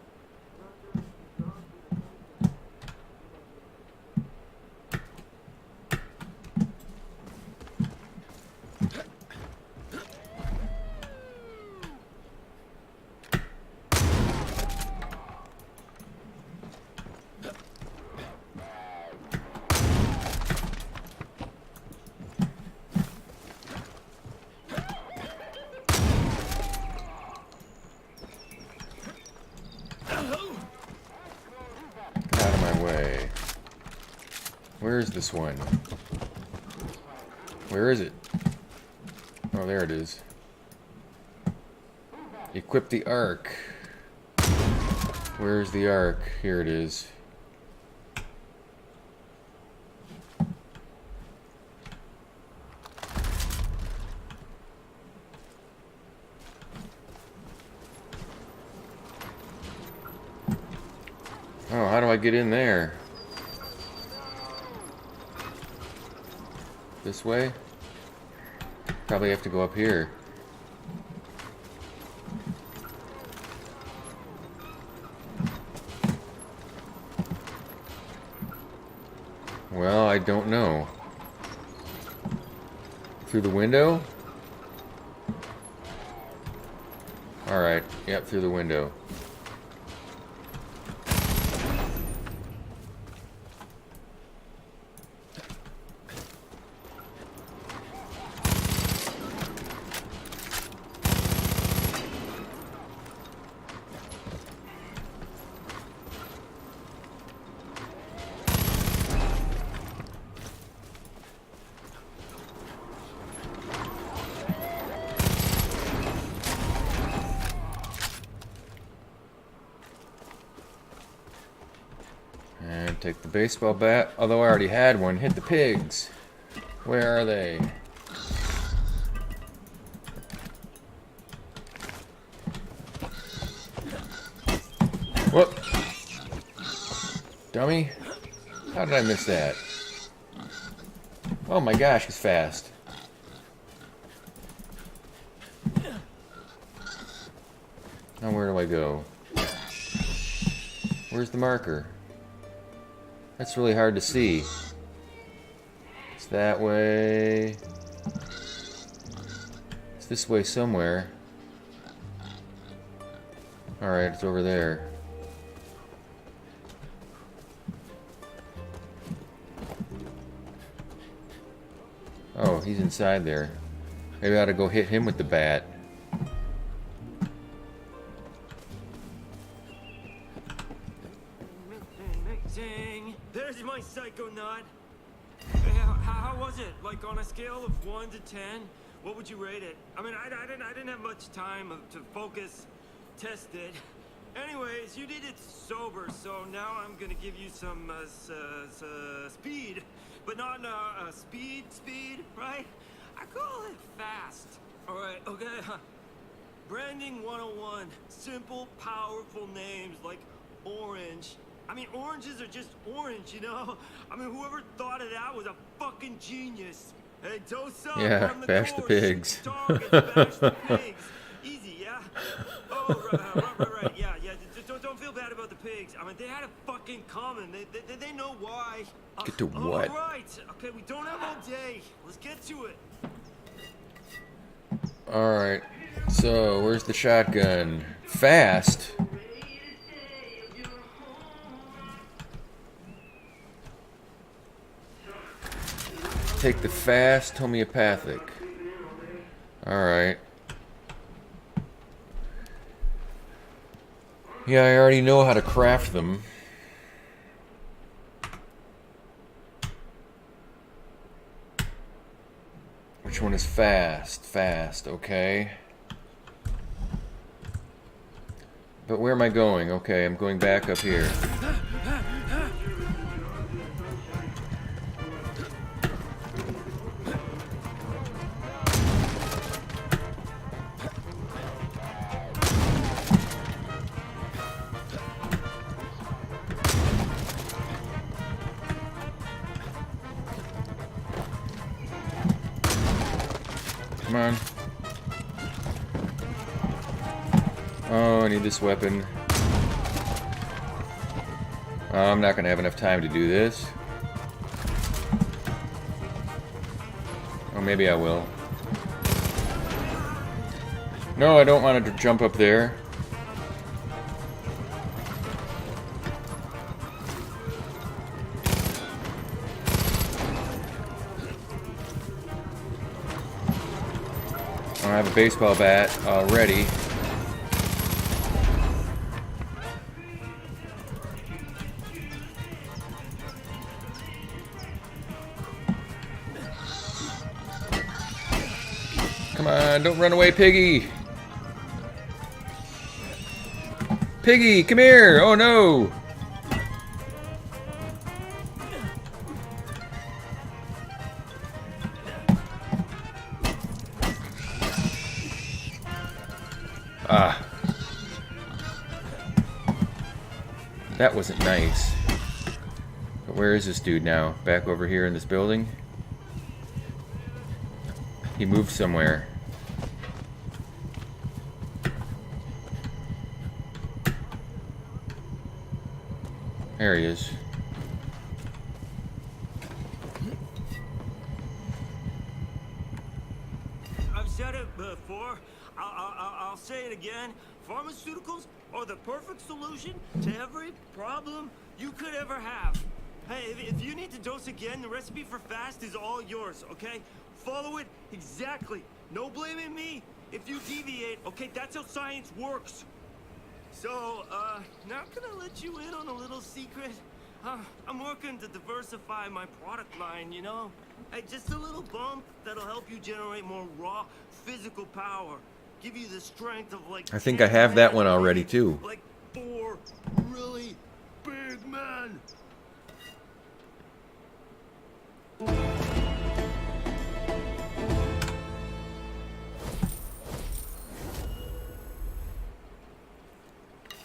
Where's this one? Where is it? Oh, there it is. Equip the arc. Where's the arc? Here it is. Oh, how do I get in there? This way? Probably have to go up here. Well, I don't know. Through the window? Alright, yep, through the window. And take the baseball bat, although I already had one. Hit the pigs. Where are they? Whoop! Dummy. How did I miss that? Oh my gosh, he's fast. Now where do I go? Where's the marker? That's really hard to see. It's that way. It's this way somewhere. Alright, it's over there. Oh, he's inside there. Maybe I ought to go hit him with the bat. Amazing. There's my psychonaut. Hey, how was it? Like on a scale of 1 to 10, what would you rate it? I mean, I didn't have much time to focus, test it. Anyways, you did it sober, so now I'm gonna give you some speed, but not speed, right? I call it fast. All right, okay. Branding 101. Simple, powerful names like orange. I mean, oranges are just orange, you know? I mean, whoever thought of that was a fucking genius. Hey, toast up, Yeah, run the bash the course, pigs. shoot the targets, bash the pigs. Easy, yeah? Oh, right, yeah. Don't feel bad about the pigs. I mean, they had it fucking coming. They know why. Get to what? All right. Okay, we don't have all day. Let's get to it. Alright, so where's the shotgun? Fast? Take the fast homeopathic. Alright. Yeah, I already know how to craft them. Which one is fast? Fast, okay. But where am I going? Okay, I'm going back up here. Come on. Oh, I need this weapon. Oh, I'm not gonna have enough time to do this. Oh, maybe I will. No, I don't want to jump up there. I have a baseball bat already. Come on, don't run away, Piggy! Piggy, come here! Oh no! Ah. That wasn't nice. But where is this dude now? Back over here in this building? He moved somewhere. There he is. I've said it before. I'll say it again. Pharmaceuticals are the perfect solution to every problem you could ever have. Hey, if you need to dose again, the recipe for fast is all yours, okay? Follow it exactly. No blaming me if you deviate, okay? That's how science works. So, now can I let you in on a little secret? I'm working to diversify my product line, you know? Hey, just a little bump that'll help you generate more raw physical power. Give you the strength of like... I think I have that one already too. Like 4 really big men.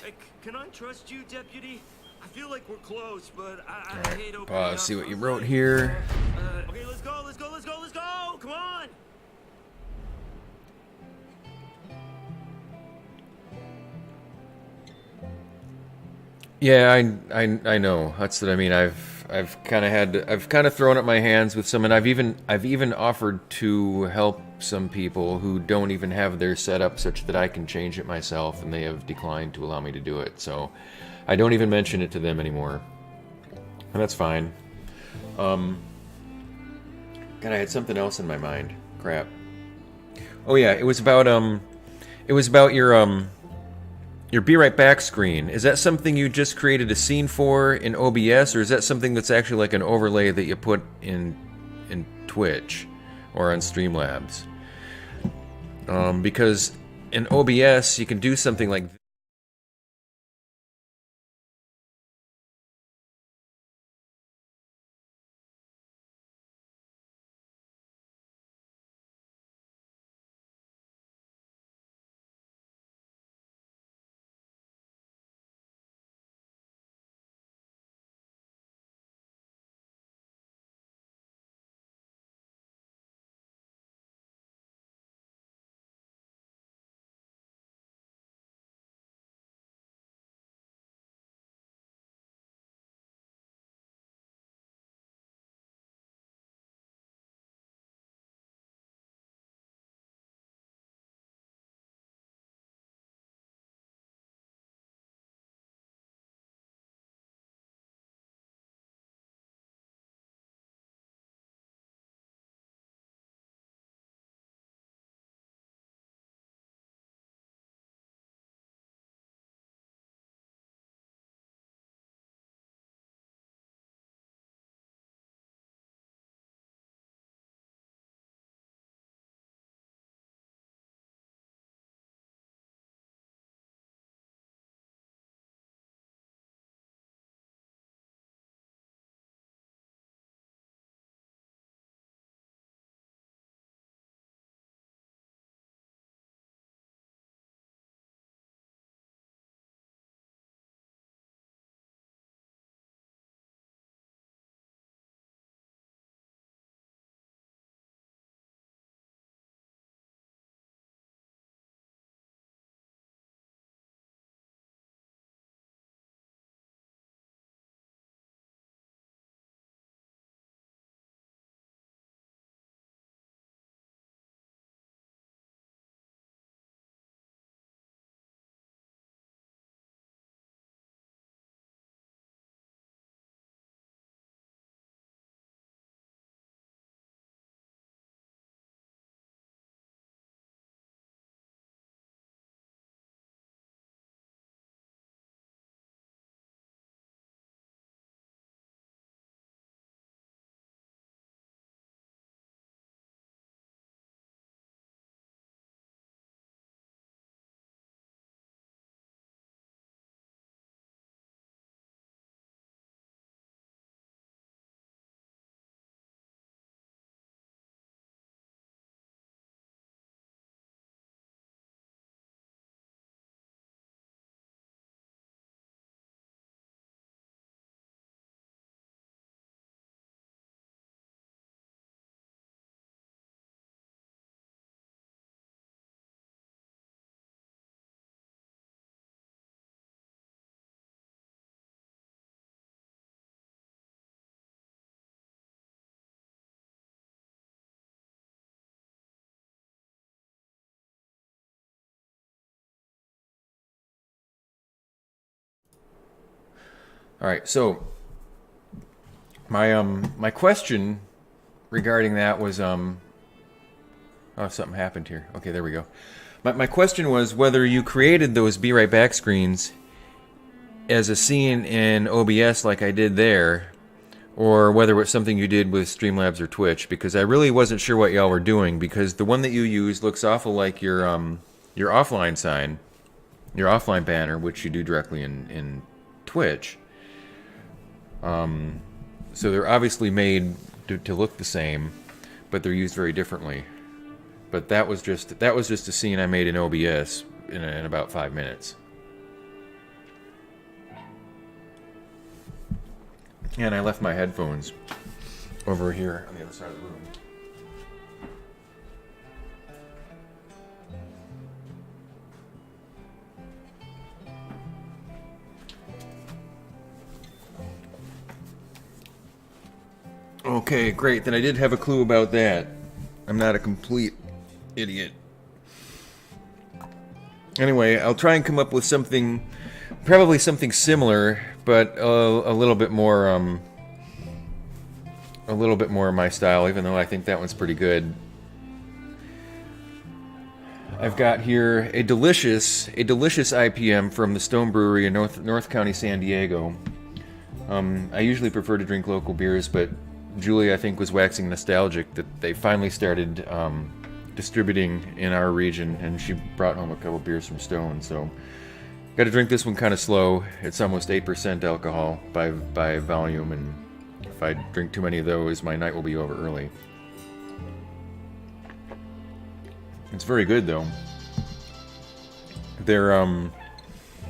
Hey, can I trust you, Deputy? I feel like we're close, but I hate opening up. See what you wrote here. Okay, let's go. Come on. Yeah, I know. That's what I mean. I've kind of thrown up my hands with some, and I've even offered to help some people who don't even have their setup such that I can change it myself, and they have declined to allow me to do it. So I don't even mention it to them anymore, and that's fine. God, I had something else in my mind. Crap. Oh yeah, it was about your Be Right Back screen. Is that something you just created a scene for in OBS, or is that something that's actually like an overlay that you put in Twitch or on Streamlabs? Because in OBS you can do something like All right, so my question regarding that was oh, something happened here. Okay, there we go. My question was whether you created those Be Right Back screens as a scene in OBS like I did there, or whether it was something you did with Streamlabs or Twitch, because I really wasn't sure what y'all were doing, because the one that you use looks awful like your offline sign, your offline banner, which you do directly in Twitch. So they're obviously made to look the same, but they're used very differently. But that was just a scene I made in OBS in about 5 minutes. And I left my headphones over here on the other side of the room. Okay, great. Then I did have a clue about that. I'm not a complete idiot. Anyway, I'll try and come up with something, probably something similar, but a little bit more of my style, even though I think that one's pretty good. I've got here a delicious IPM from the Stone Brewery in North County, San Diego. I usually prefer to drink local beers, but Julie, I think, was waxing nostalgic that they finally started distributing in our region, and she brought home a couple beers from Stone. So, got to drink this one kind of slow. It's almost 8% alcohol by volume, and if I drink too many of those, my night will be over early. It's very good, though. They're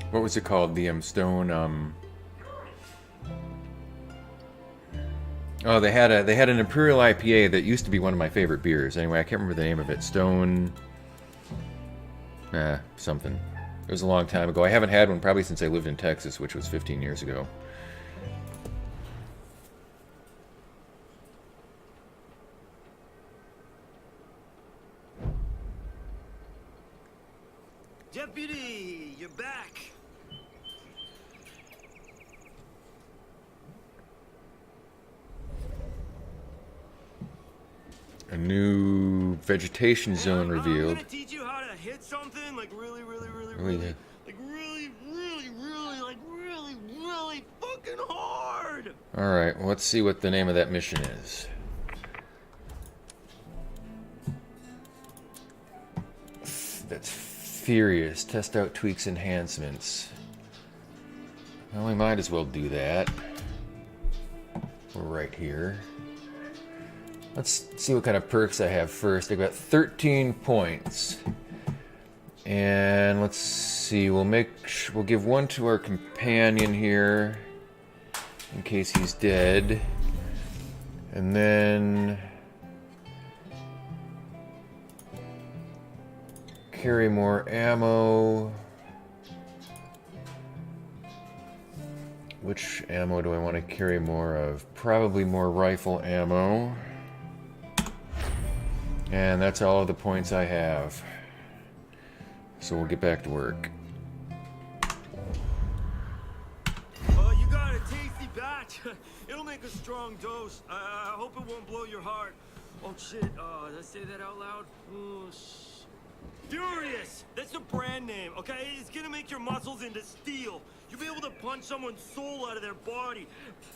what was it called? The Stone Oh, they had an Imperial IPA that used to be one of my favorite beers. Anyway, I can't remember the name of it. Stone... something. It was a long time ago. I haven't had one probably since I lived in Texas, which was 15 years ago. Deputy, you're back. A new vegetation zone revealed. I'm gonna teach you how to hit something like really fucking hard. All right, well, let's see what the name of that mission is. That's Furious. Test out tweaks, enhancements. Well, we might as well do that. We're right here. Let's see what kind of perks I have first. I got 13 points. And let's see, we'll give one to our companion here in case he's dead. And then carry more ammo. Which ammo do I want to carry more of? Probably more rifle ammo. And that's all of the points I have. So we'll get back to work. You got a tasty batch. It'll make a strong dose. I hope it won't blow your heart. Oh shit, did I say that out loud? Oh, Furious! That's the brand name, okay? It's gonna make your muscles into steel. You'll be able to punch someone's soul out of their body.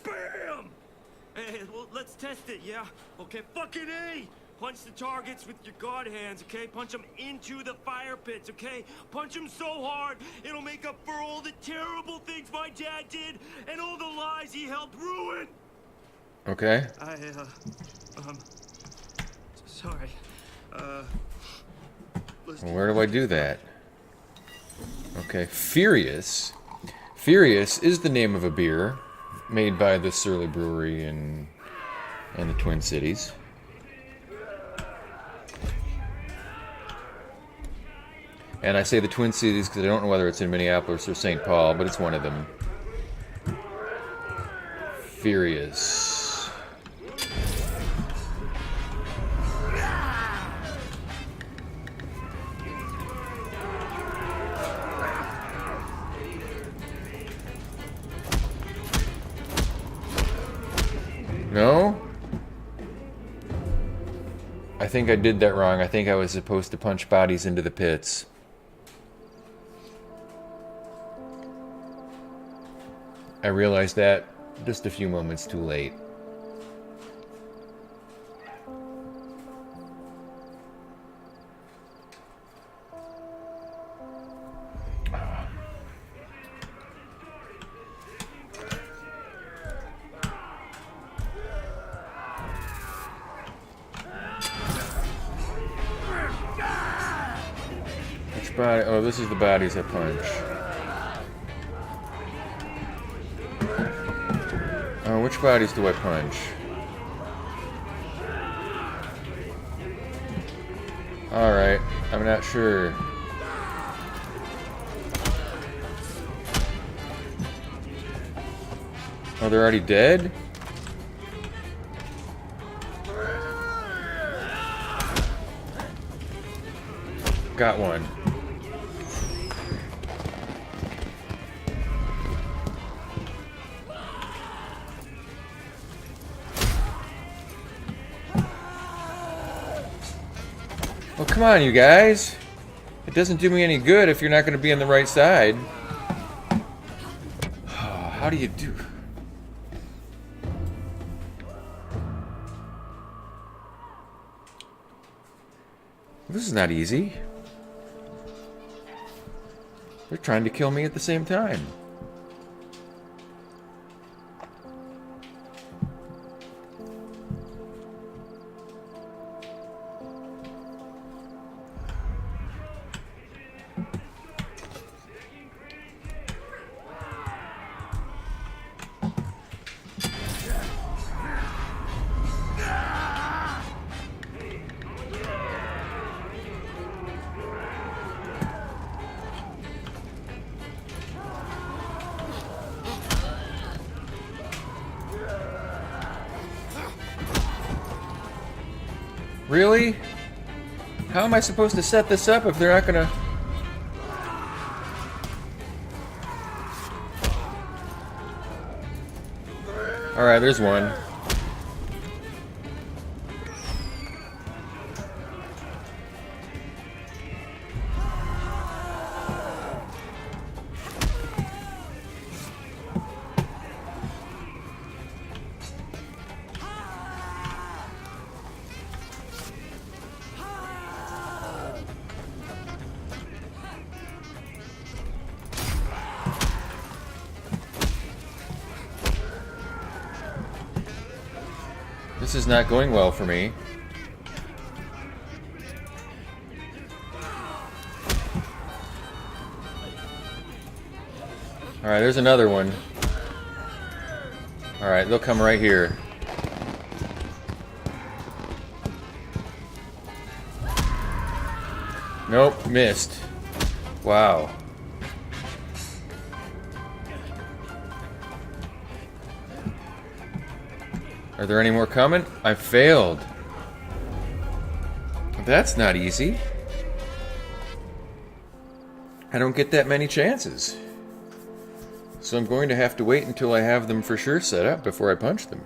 Bam! Hey, well, let's test it, yeah? Okay, fucking A! Punch the targets with your god hands, okay? Punch them into the fire pits, okay? Punch them so hard, it'll make up for all the terrible things my dad did and all the lies he helped ruin! Okay. Sorry. Where do I do that? Okay, Furious. Furious is the name of a beer made by the Surly Brewery in the Twin Cities. And I say the Twin Cities because I don't know whether it's in Minneapolis or St. Paul, but it's one of them. Furious. think I did that wrong. I think I was supposed to punch bodies into the pits. I realized that just a few moments too late. Which body? Oh, this is the bodies I punch. Oh, which bodies do I punch? Alright, I'm not sure. Oh, they're already dead? Got one. Well, come on, you guys. It doesn't do me any good if you're not going to be on the right side. How do you do? This is not easy. They're trying to kill me at the same time. Really? How am I supposed to set this up if they're not gonna... Alright, there's one. This is not going well for me. Alright, there's another one. Alright, they'll come right here. Nope, missed. Wow. Are there any more coming? I failed. That's not easy. I don't get that many chances. So I'm going to have to wait until I have them for sure set up before I punch them.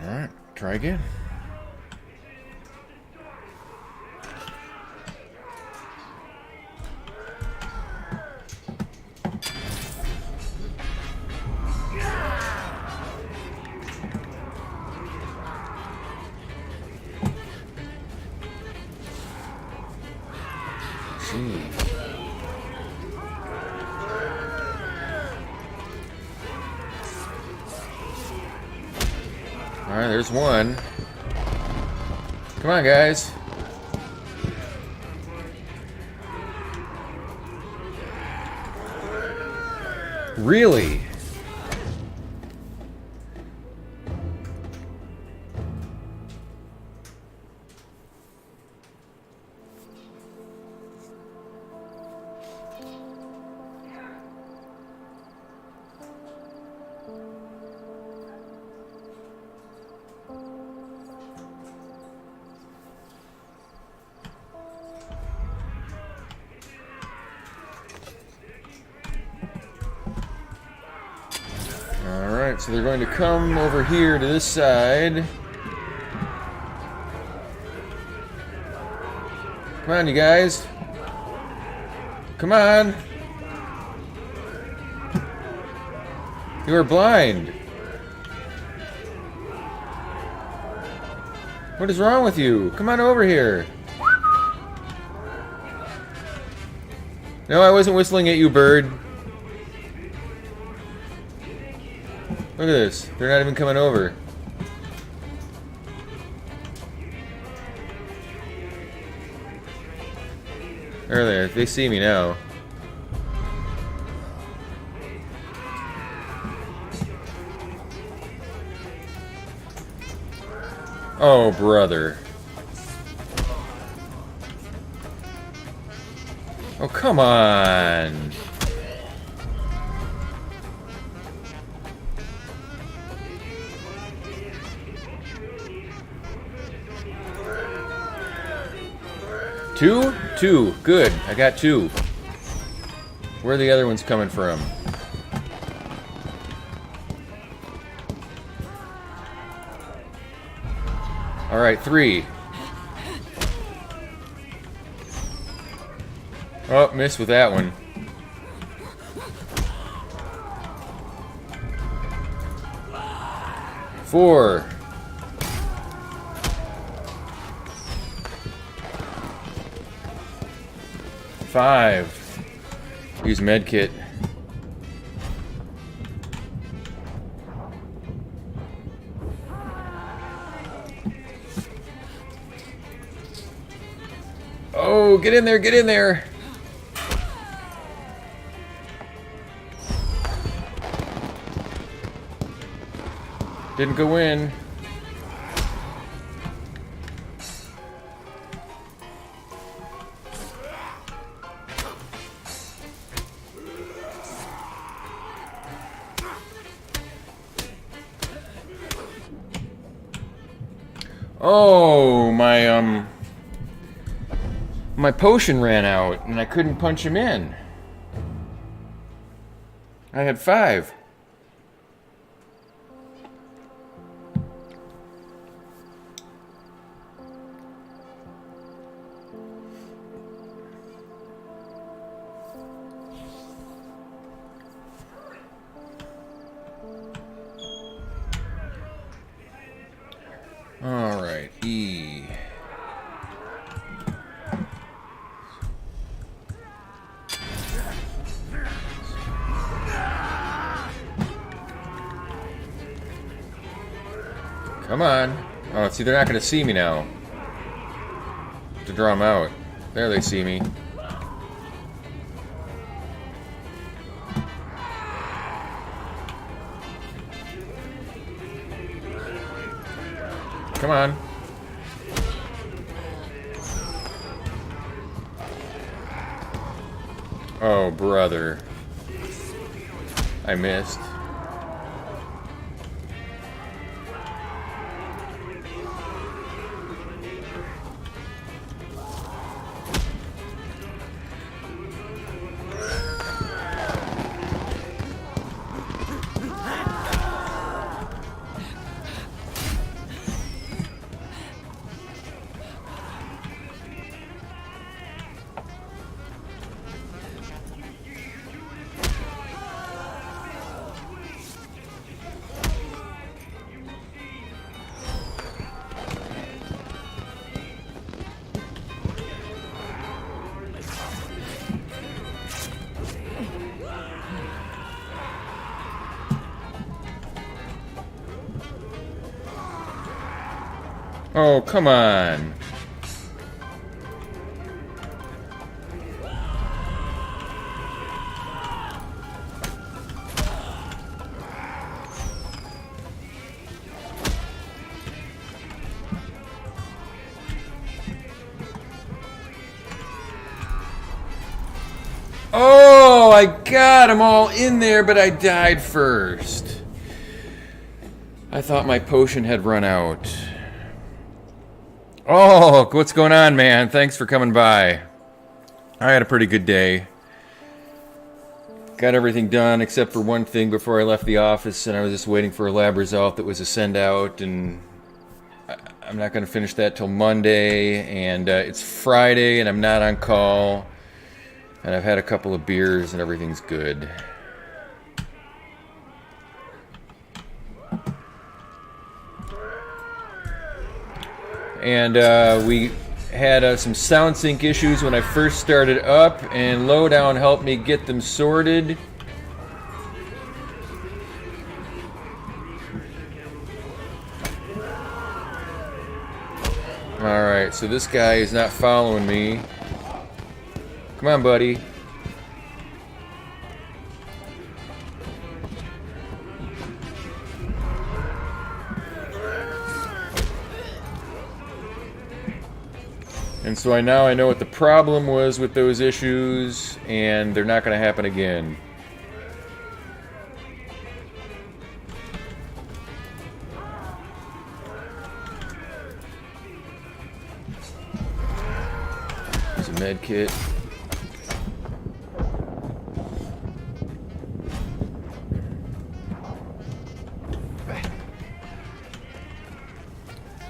Alright, try again. Alright, there's one. Come on, guys. Really? Alright, so they're going to come over here to this side. Come on, you guys. Come on. You are blind. What is wrong with you? Come on over here. No, I wasn't whistling at you, bird. Look at this. They're not even coming over. There they are. They see me now. Oh, brother. Oh, come on. Two? Two. Good. I got two. Where are the other ones coming from? Alright, three. Oh, missed with that one. Four. Five. Use medkit. Oh, get in there, get in there. Didn't go in. Oh, my potion ran out and I couldn't punch him in. I had 5. All right, E. Come on. Oh, see, they're not going to see me now. To draw them out. There they see me. Come on. Oh, brother. I missed. Oh, come on. Oh, I got them all in there, but I died first. I thought my potion had run out. Oh, what's going on, man? Thanks for coming by. I had a pretty good day. Got everything done except for one thing before I left the office, and I was just waiting for a lab result that was a send out, and I'm not going to finish that till Monday, and it's Friday, and I'm not on call, and I've had a couple of beers, and everything's good. And we had some sound sync issues when I first started up, and Lowdown helped me get them sorted. Alright, so this guy is not following me. Come on, buddy. And so now I know what the problem was with those issues, and they're not going to happen again. There's a med kit.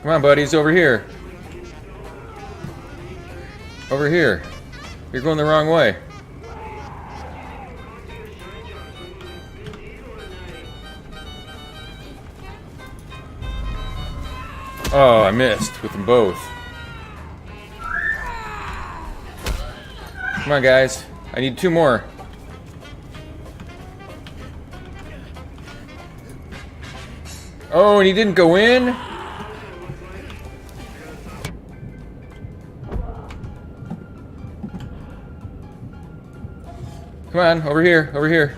Come on, buddies, over here. Over here. You're going the wrong way. Oh, I missed with them both. Come on, guys. I need 2 more. Oh, and he didn't go in? Come on, over here, over here.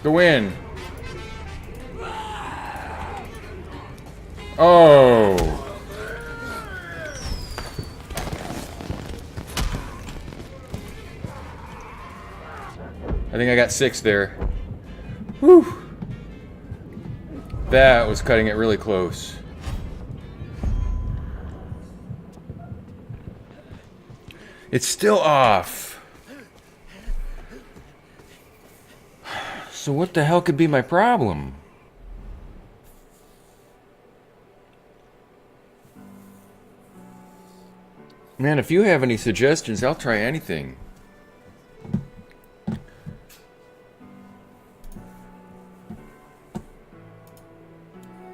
Go in. Oh. I think I got 6 there. Whew. That was cutting it really close. It's still off. So what the hell could be my problem? Man, if you have any suggestions, I'll try anything.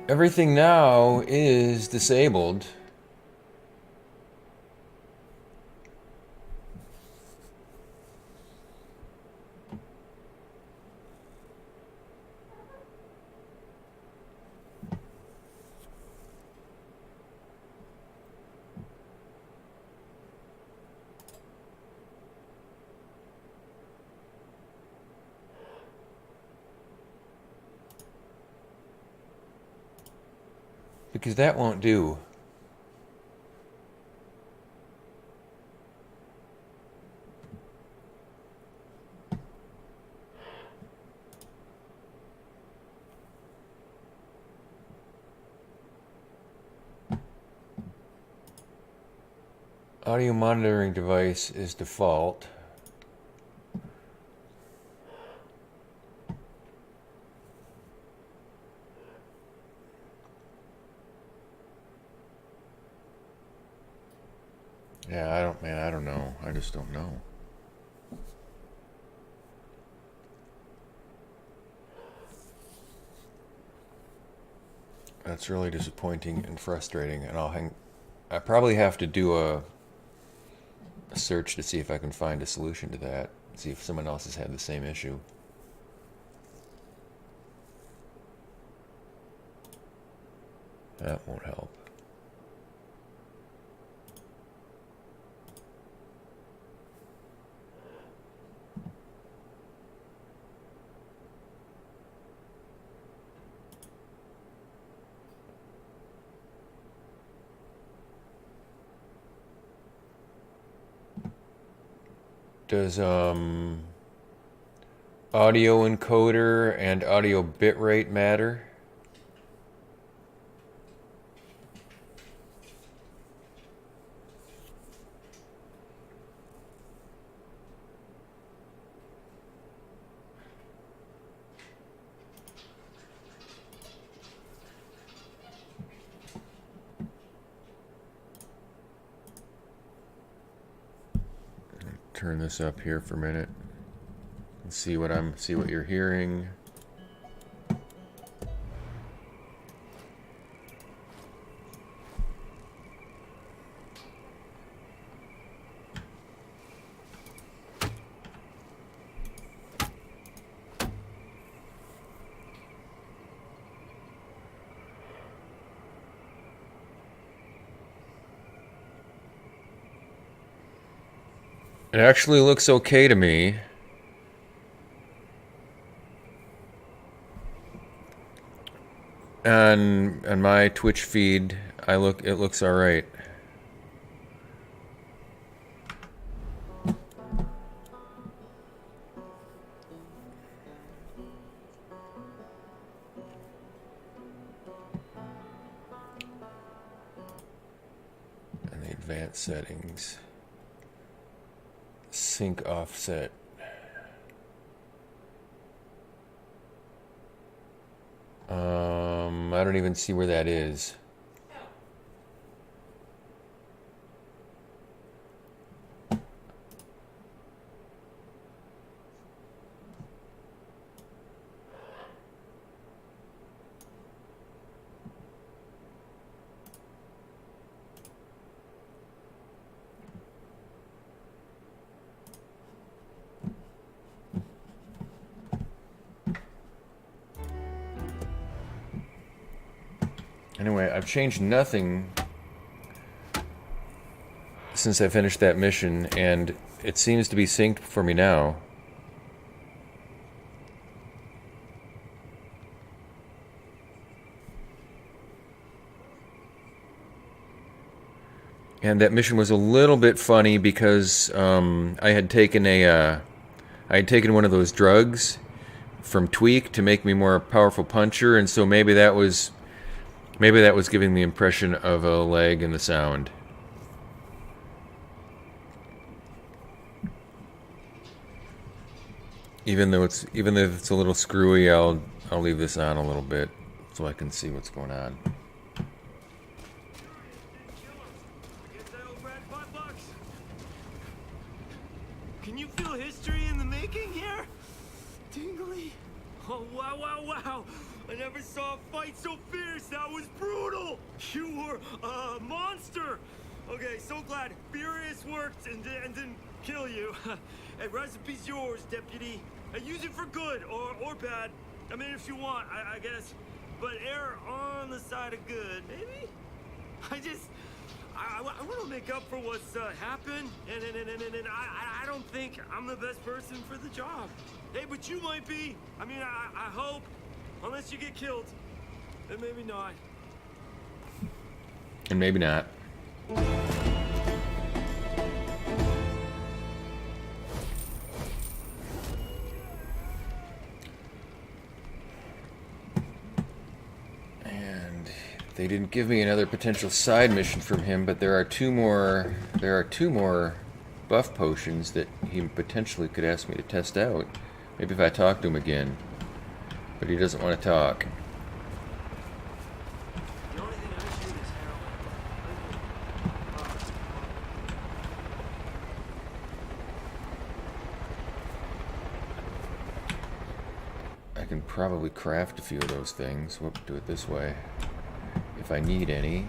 Everything now is disabled. Because that won't do. Audio monitoring device is default. Yeah, I don't know. I just don't know. That's really disappointing and frustrating, and I probably have to do a search to see if I can find a solution to that. See if someone else has had the same issue. That won't help. Does audio encoder and audio bitrate matter? turn this up here for a minute and see what you're hearing. It actually looks okay to me. On my Twitch feed, it looks all right. And the advanced settings. Sync offset. I don't even see where that is. Anyway, I've changed nothing since I finished that mission, and it seems to be synced for me now. And that mission was a little bit funny because I had taken one of those drugs from Tweak to make me more powerful puncher, and so maybe that was giving the impression of a lag in the sound. Even though it's a little screwy, I'll leave this on a little bit so I can see what's going on. Can you feel history in the making here? Tingly. Oh, wow, wow, wow. I never saw a fight so fierce. That was brutal. You were a monster. Okay, so glad Furious worked and didn't kill you. Hey, recipe's yours, deputy. Use it for good or bad. I mean, if you want, I guess. But err on the side of good, maybe? I want to make up for what's happened, and I don't think I'm the best person for the job. Hey, but you might be. I mean, I hope. Unless you get killed. Then maybe not. And maybe not. And they didn't give me another potential side mission from him, but there are two more buff potions that he potentially could ask me to test out. Maybe if I talk to him again. But he doesn't want to talk. The only thing I shoot is heroin. I can probably craft a few of those things. We'll do it this way. If I need any.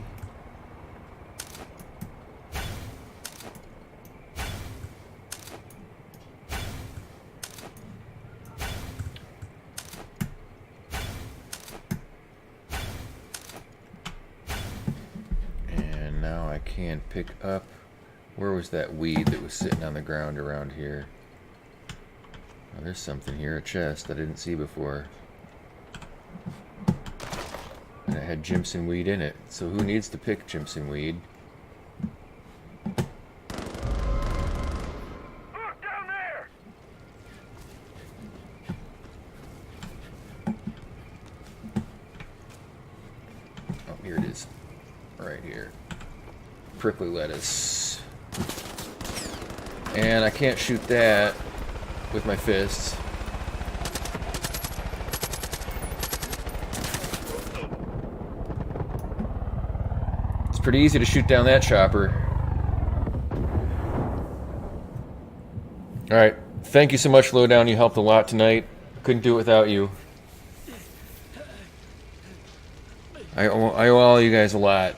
Can't pick up. Where was that weed that was sitting on the ground around here? Oh, there's something here, a chest I didn't see before. And it had Jimson weed in it. So who needs to pick Jimson weed? Look down there! Oh, here it is. Right here. Prickly lettuce. And I can't shoot that with my fists. It's pretty easy to shoot down that chopper. Alright, thank you so much, Lowdown. You helped a lot tonight. Couldn't do it without you. I owe all you guys a lot.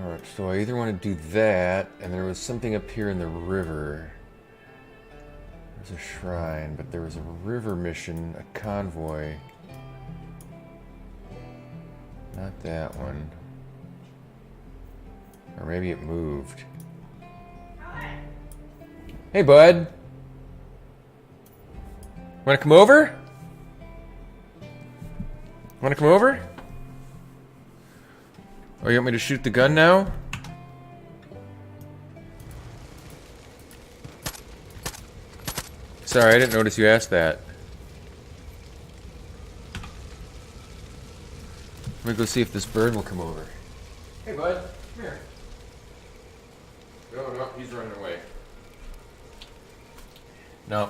Alright, so I either want to do that, and there was something up here in the river. There's a shrine, but there was a river mission, a convoy. Not that one. Or maybe it moved. Hey, bud. Want to come over? Want to come over? Oh, you want me to shoot the gun now? Sorry, I didn't notice you asked that. Let me go see if this bird will come over. Hey, bud. Come here. No, he's running away. No.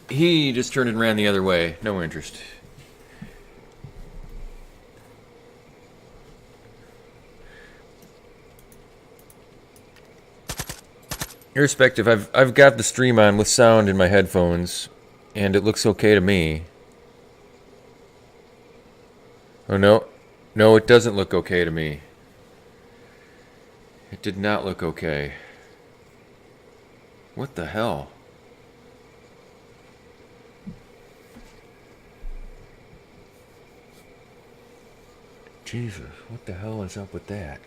He just turned and ran the other way. No interest. Irrespective, I've got the stream on with sound in my headphones, and it looks okay to me. Oh no. No, it doesn't look okay to me. It did not look okay. What the hell? Jesus, what the hell is up with that?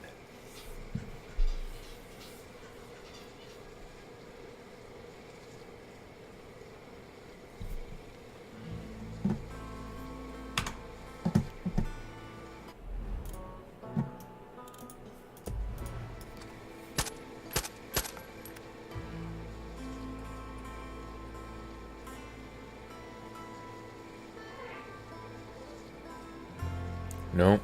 No.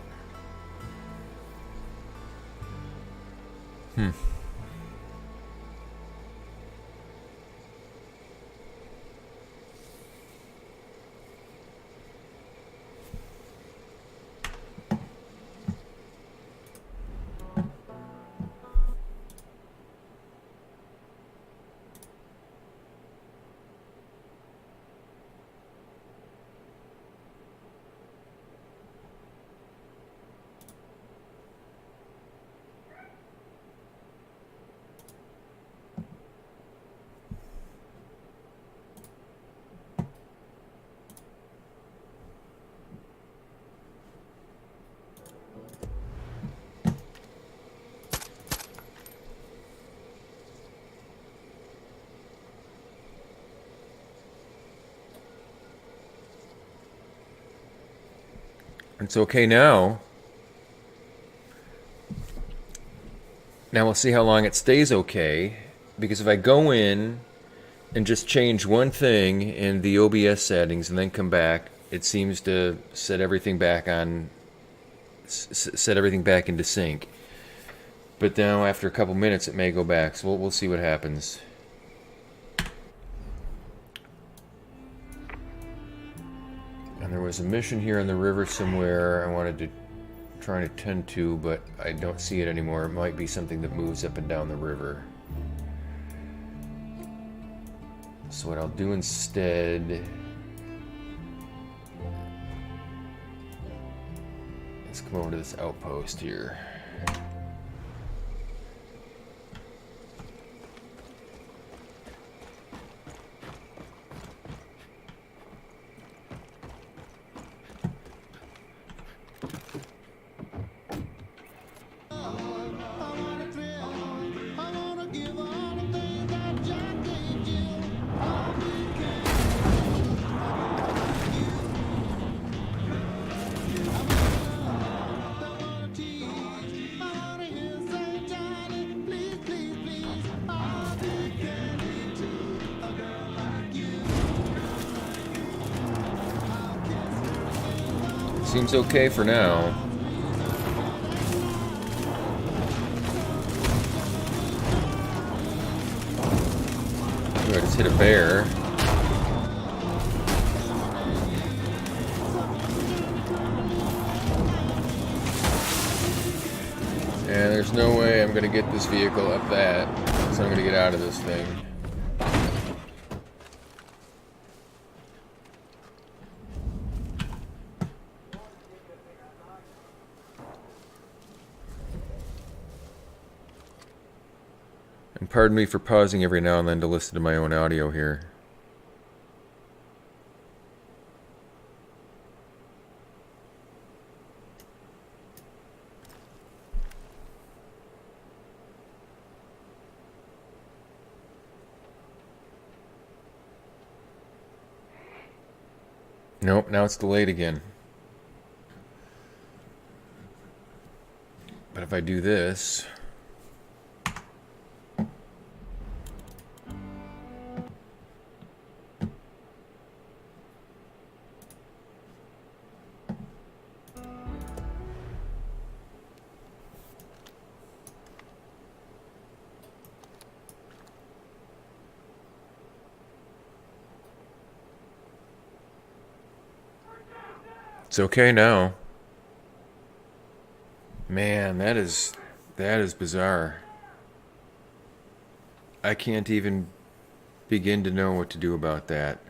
It's okay now. Now we'll see how long it stays okay, because if I go in and just change one thing in the OBS settings and then come back, it seems to set everything back on, set everything back into sync. But now after a couple minutes it may go back, so we'll see what happens. And there was a mission here on the river somewhere I wanted to try and attend to, but I don't see it anymore. It might be something that moves up and down the river. So what I'll do instead is come over to this outpost here. Seems okay for now. Ooh, I just hit a bear. And there's no way I'm gonna get this vehicle up that, so I'm gonna get out of this thing. And pardon me for pausing every now and then to listen to my own audio here. Nope, now it's delayed again. But if I do this... It's okay now. Man, that is bizarre. I can't even begin to know what to do about that.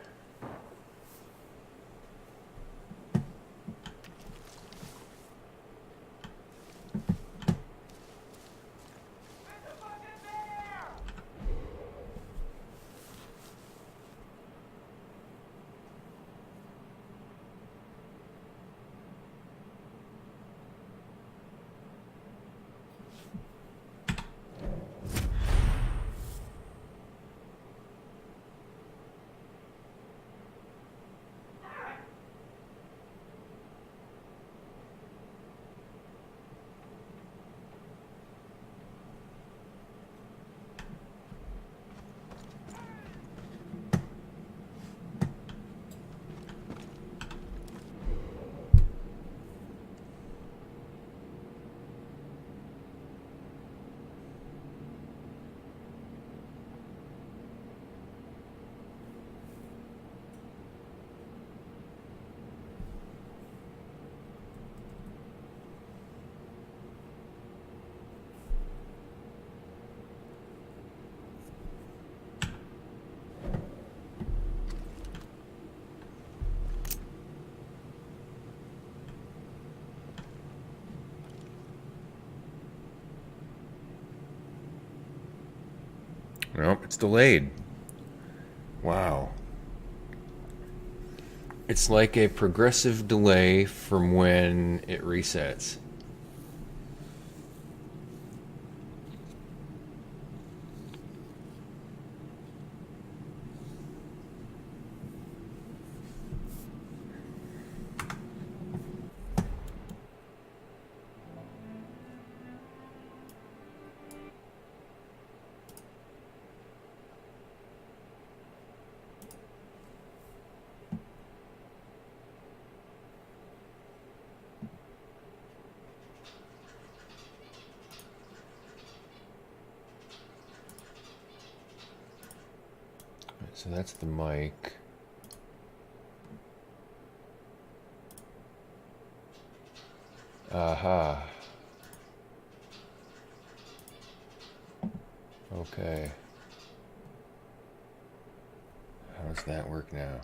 Nope, it's delayed. Wow. It's like a progressive delay from when it resets. So that's the mic. Aha. Okay. How does that work now?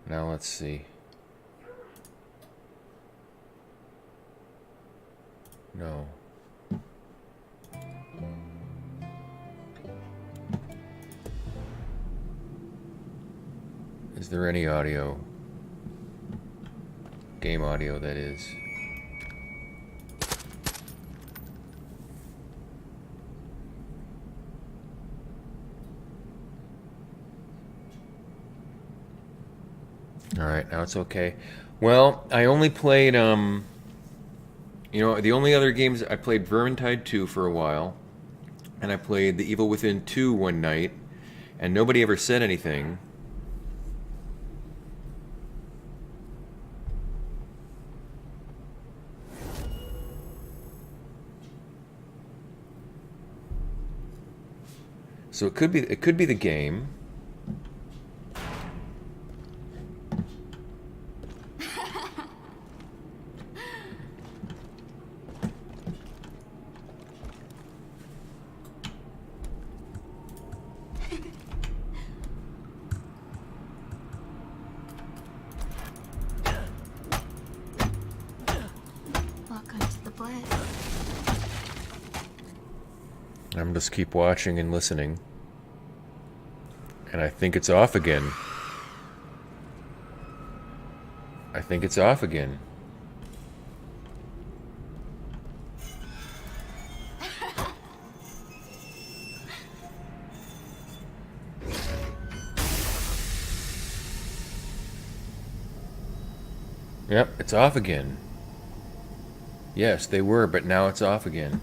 Now let's see. No. Is there any audio? Game audio, that is. Alright, now it's okay. Well, I only played, you know, the only other games, I played Vermintide 2 for a while, and I played The Evil Within 2 one night, and nobody ever said anything. So it could be the game. Welcome to the Bliss. I'm just keep watching and listening. And I think it's off again. I think it's off again. Yep, it's off again. Yes, they were, but now it's off again.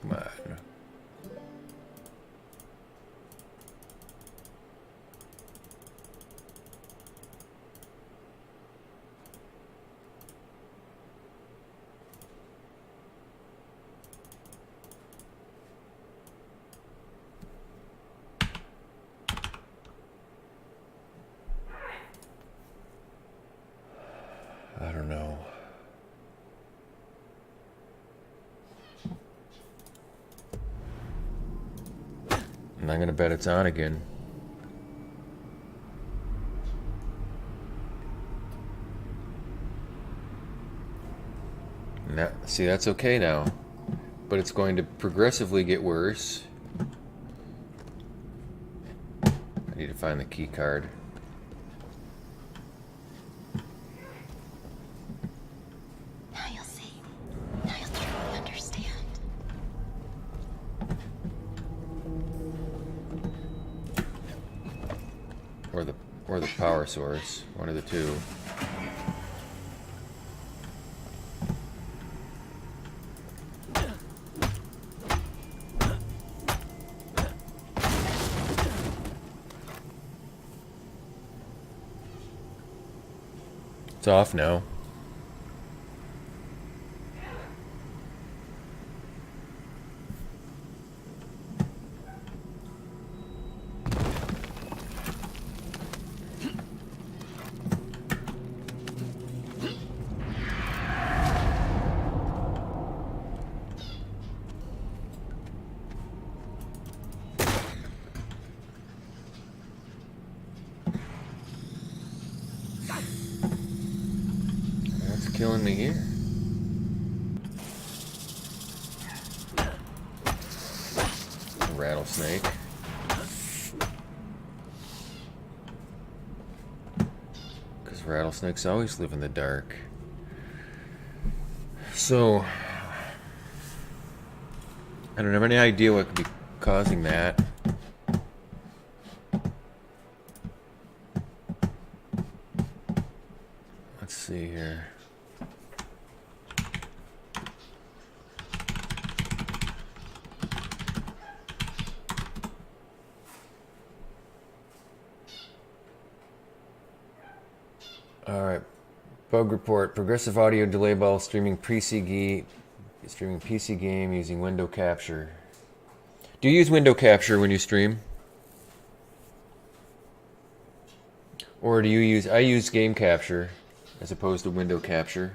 Come on. I don't know. And I'm gonna bet it's on again. See, that's okay now. But it's going to progressively get worse. I need to find the key card. Now you'll see. Now you'll truly understand. Or the power source. One of the two. It's off now. That's killing me here. Rattlesnake. Because rattlesnakes always live in the dark. So, I don't have any idea what could be causing that. Let's see here. Alright, bug report. Progressive audio delay while streaming PC game using window capture. Do you use window capture when you stream? Or do you use... I use game capture as opposed to window capture.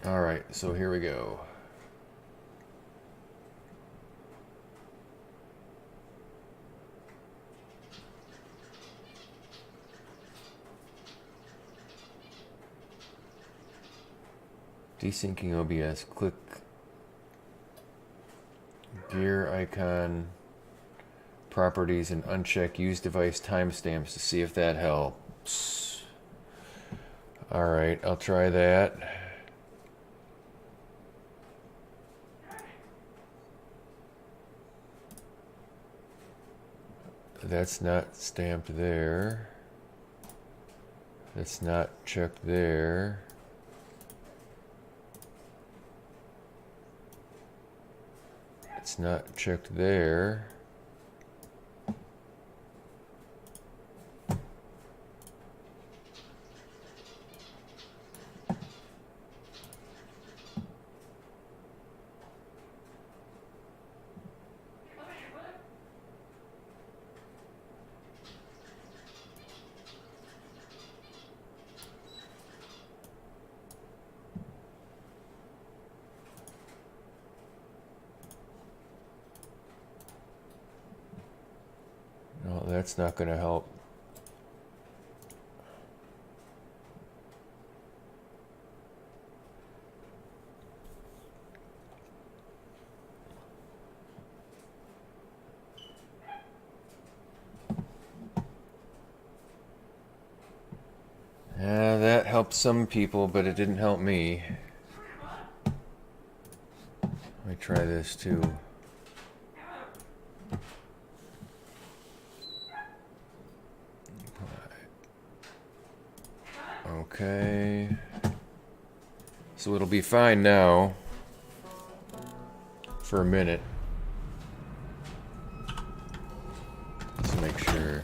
Alright, so here we go. Desyncing OBS. Click gear icon properties and uncheck use device timestamps to see if that helps. Alright, I'll try that. That's not stamped there. That's not checked there. It's not checked there. No, that's not going to help. Yeah, that helped some people, but it didn't help me. Let me try this too. Okay. So it'll be fine now. For a minute. Let's make sure.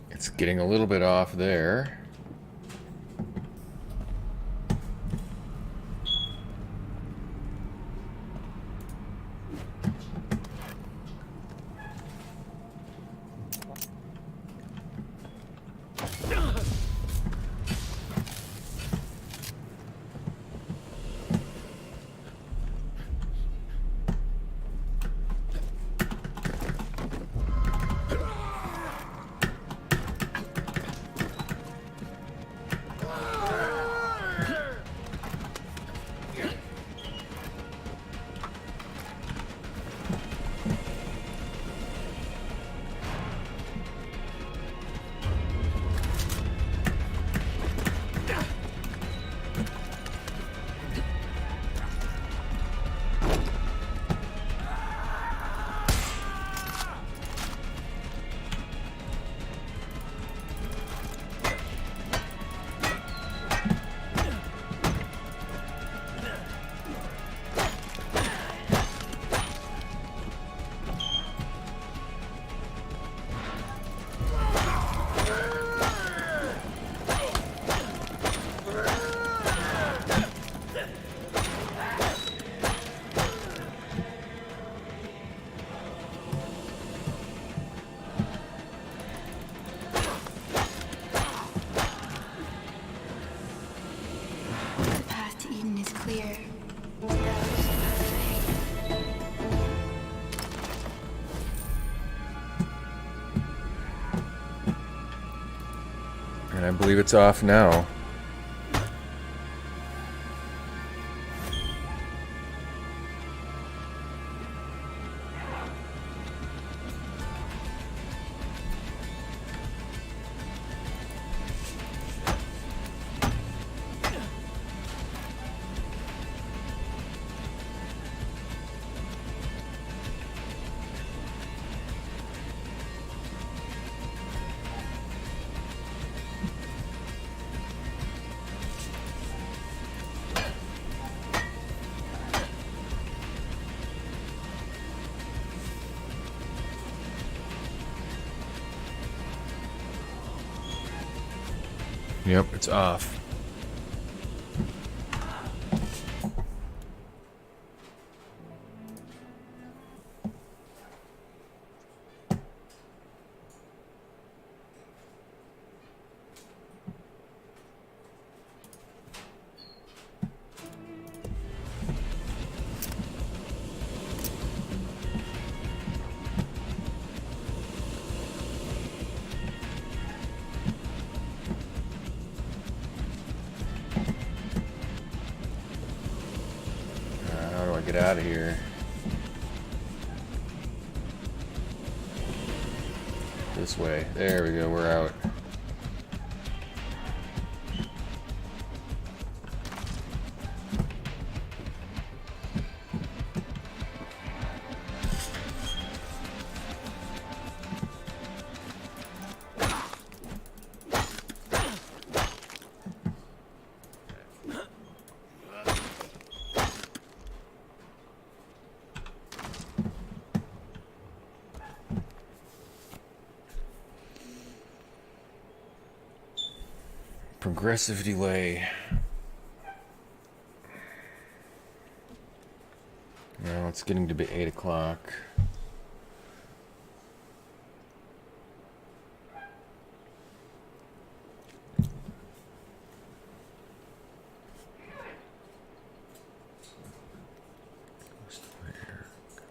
It's getting a little bit off there. And I believe it's off now. Yep, it's off. How do I get out of here? This way. There we go, we're out. Progressive delay. Now it's getting to be 8 o'clock.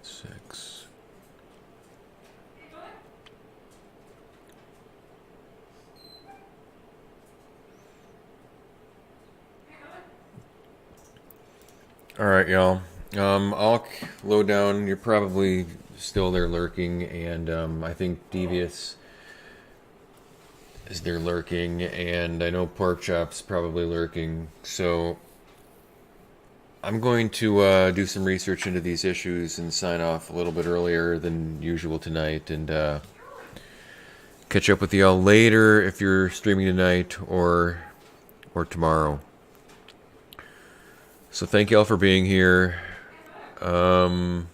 Six. All right, y'all. I'll load down. You're probably still there lurking, and I think Devious is there lurking, and I know Pork Chop's probably lurking. So I'm going to do some research into these issues and sign off a little bit earlier than usual tonight, and catch up with y'all later if you're streaming tonight or tomorrow. So thank y'all for being here. And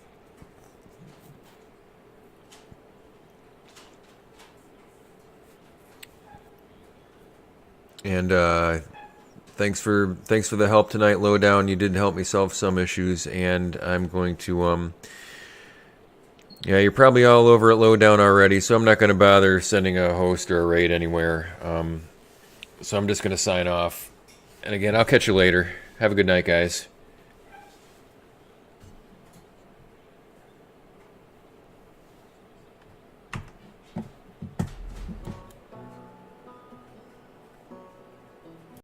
thanks for the help tonight, Lowdown. You did help me solve some issues, and I'm going to yeah, you're probably all over at Lowdown already, so I'm not going to bother sending a host or a raid anywhere. So I'm just going to sign off. And again, I'll catch you later. Have a good night, guys.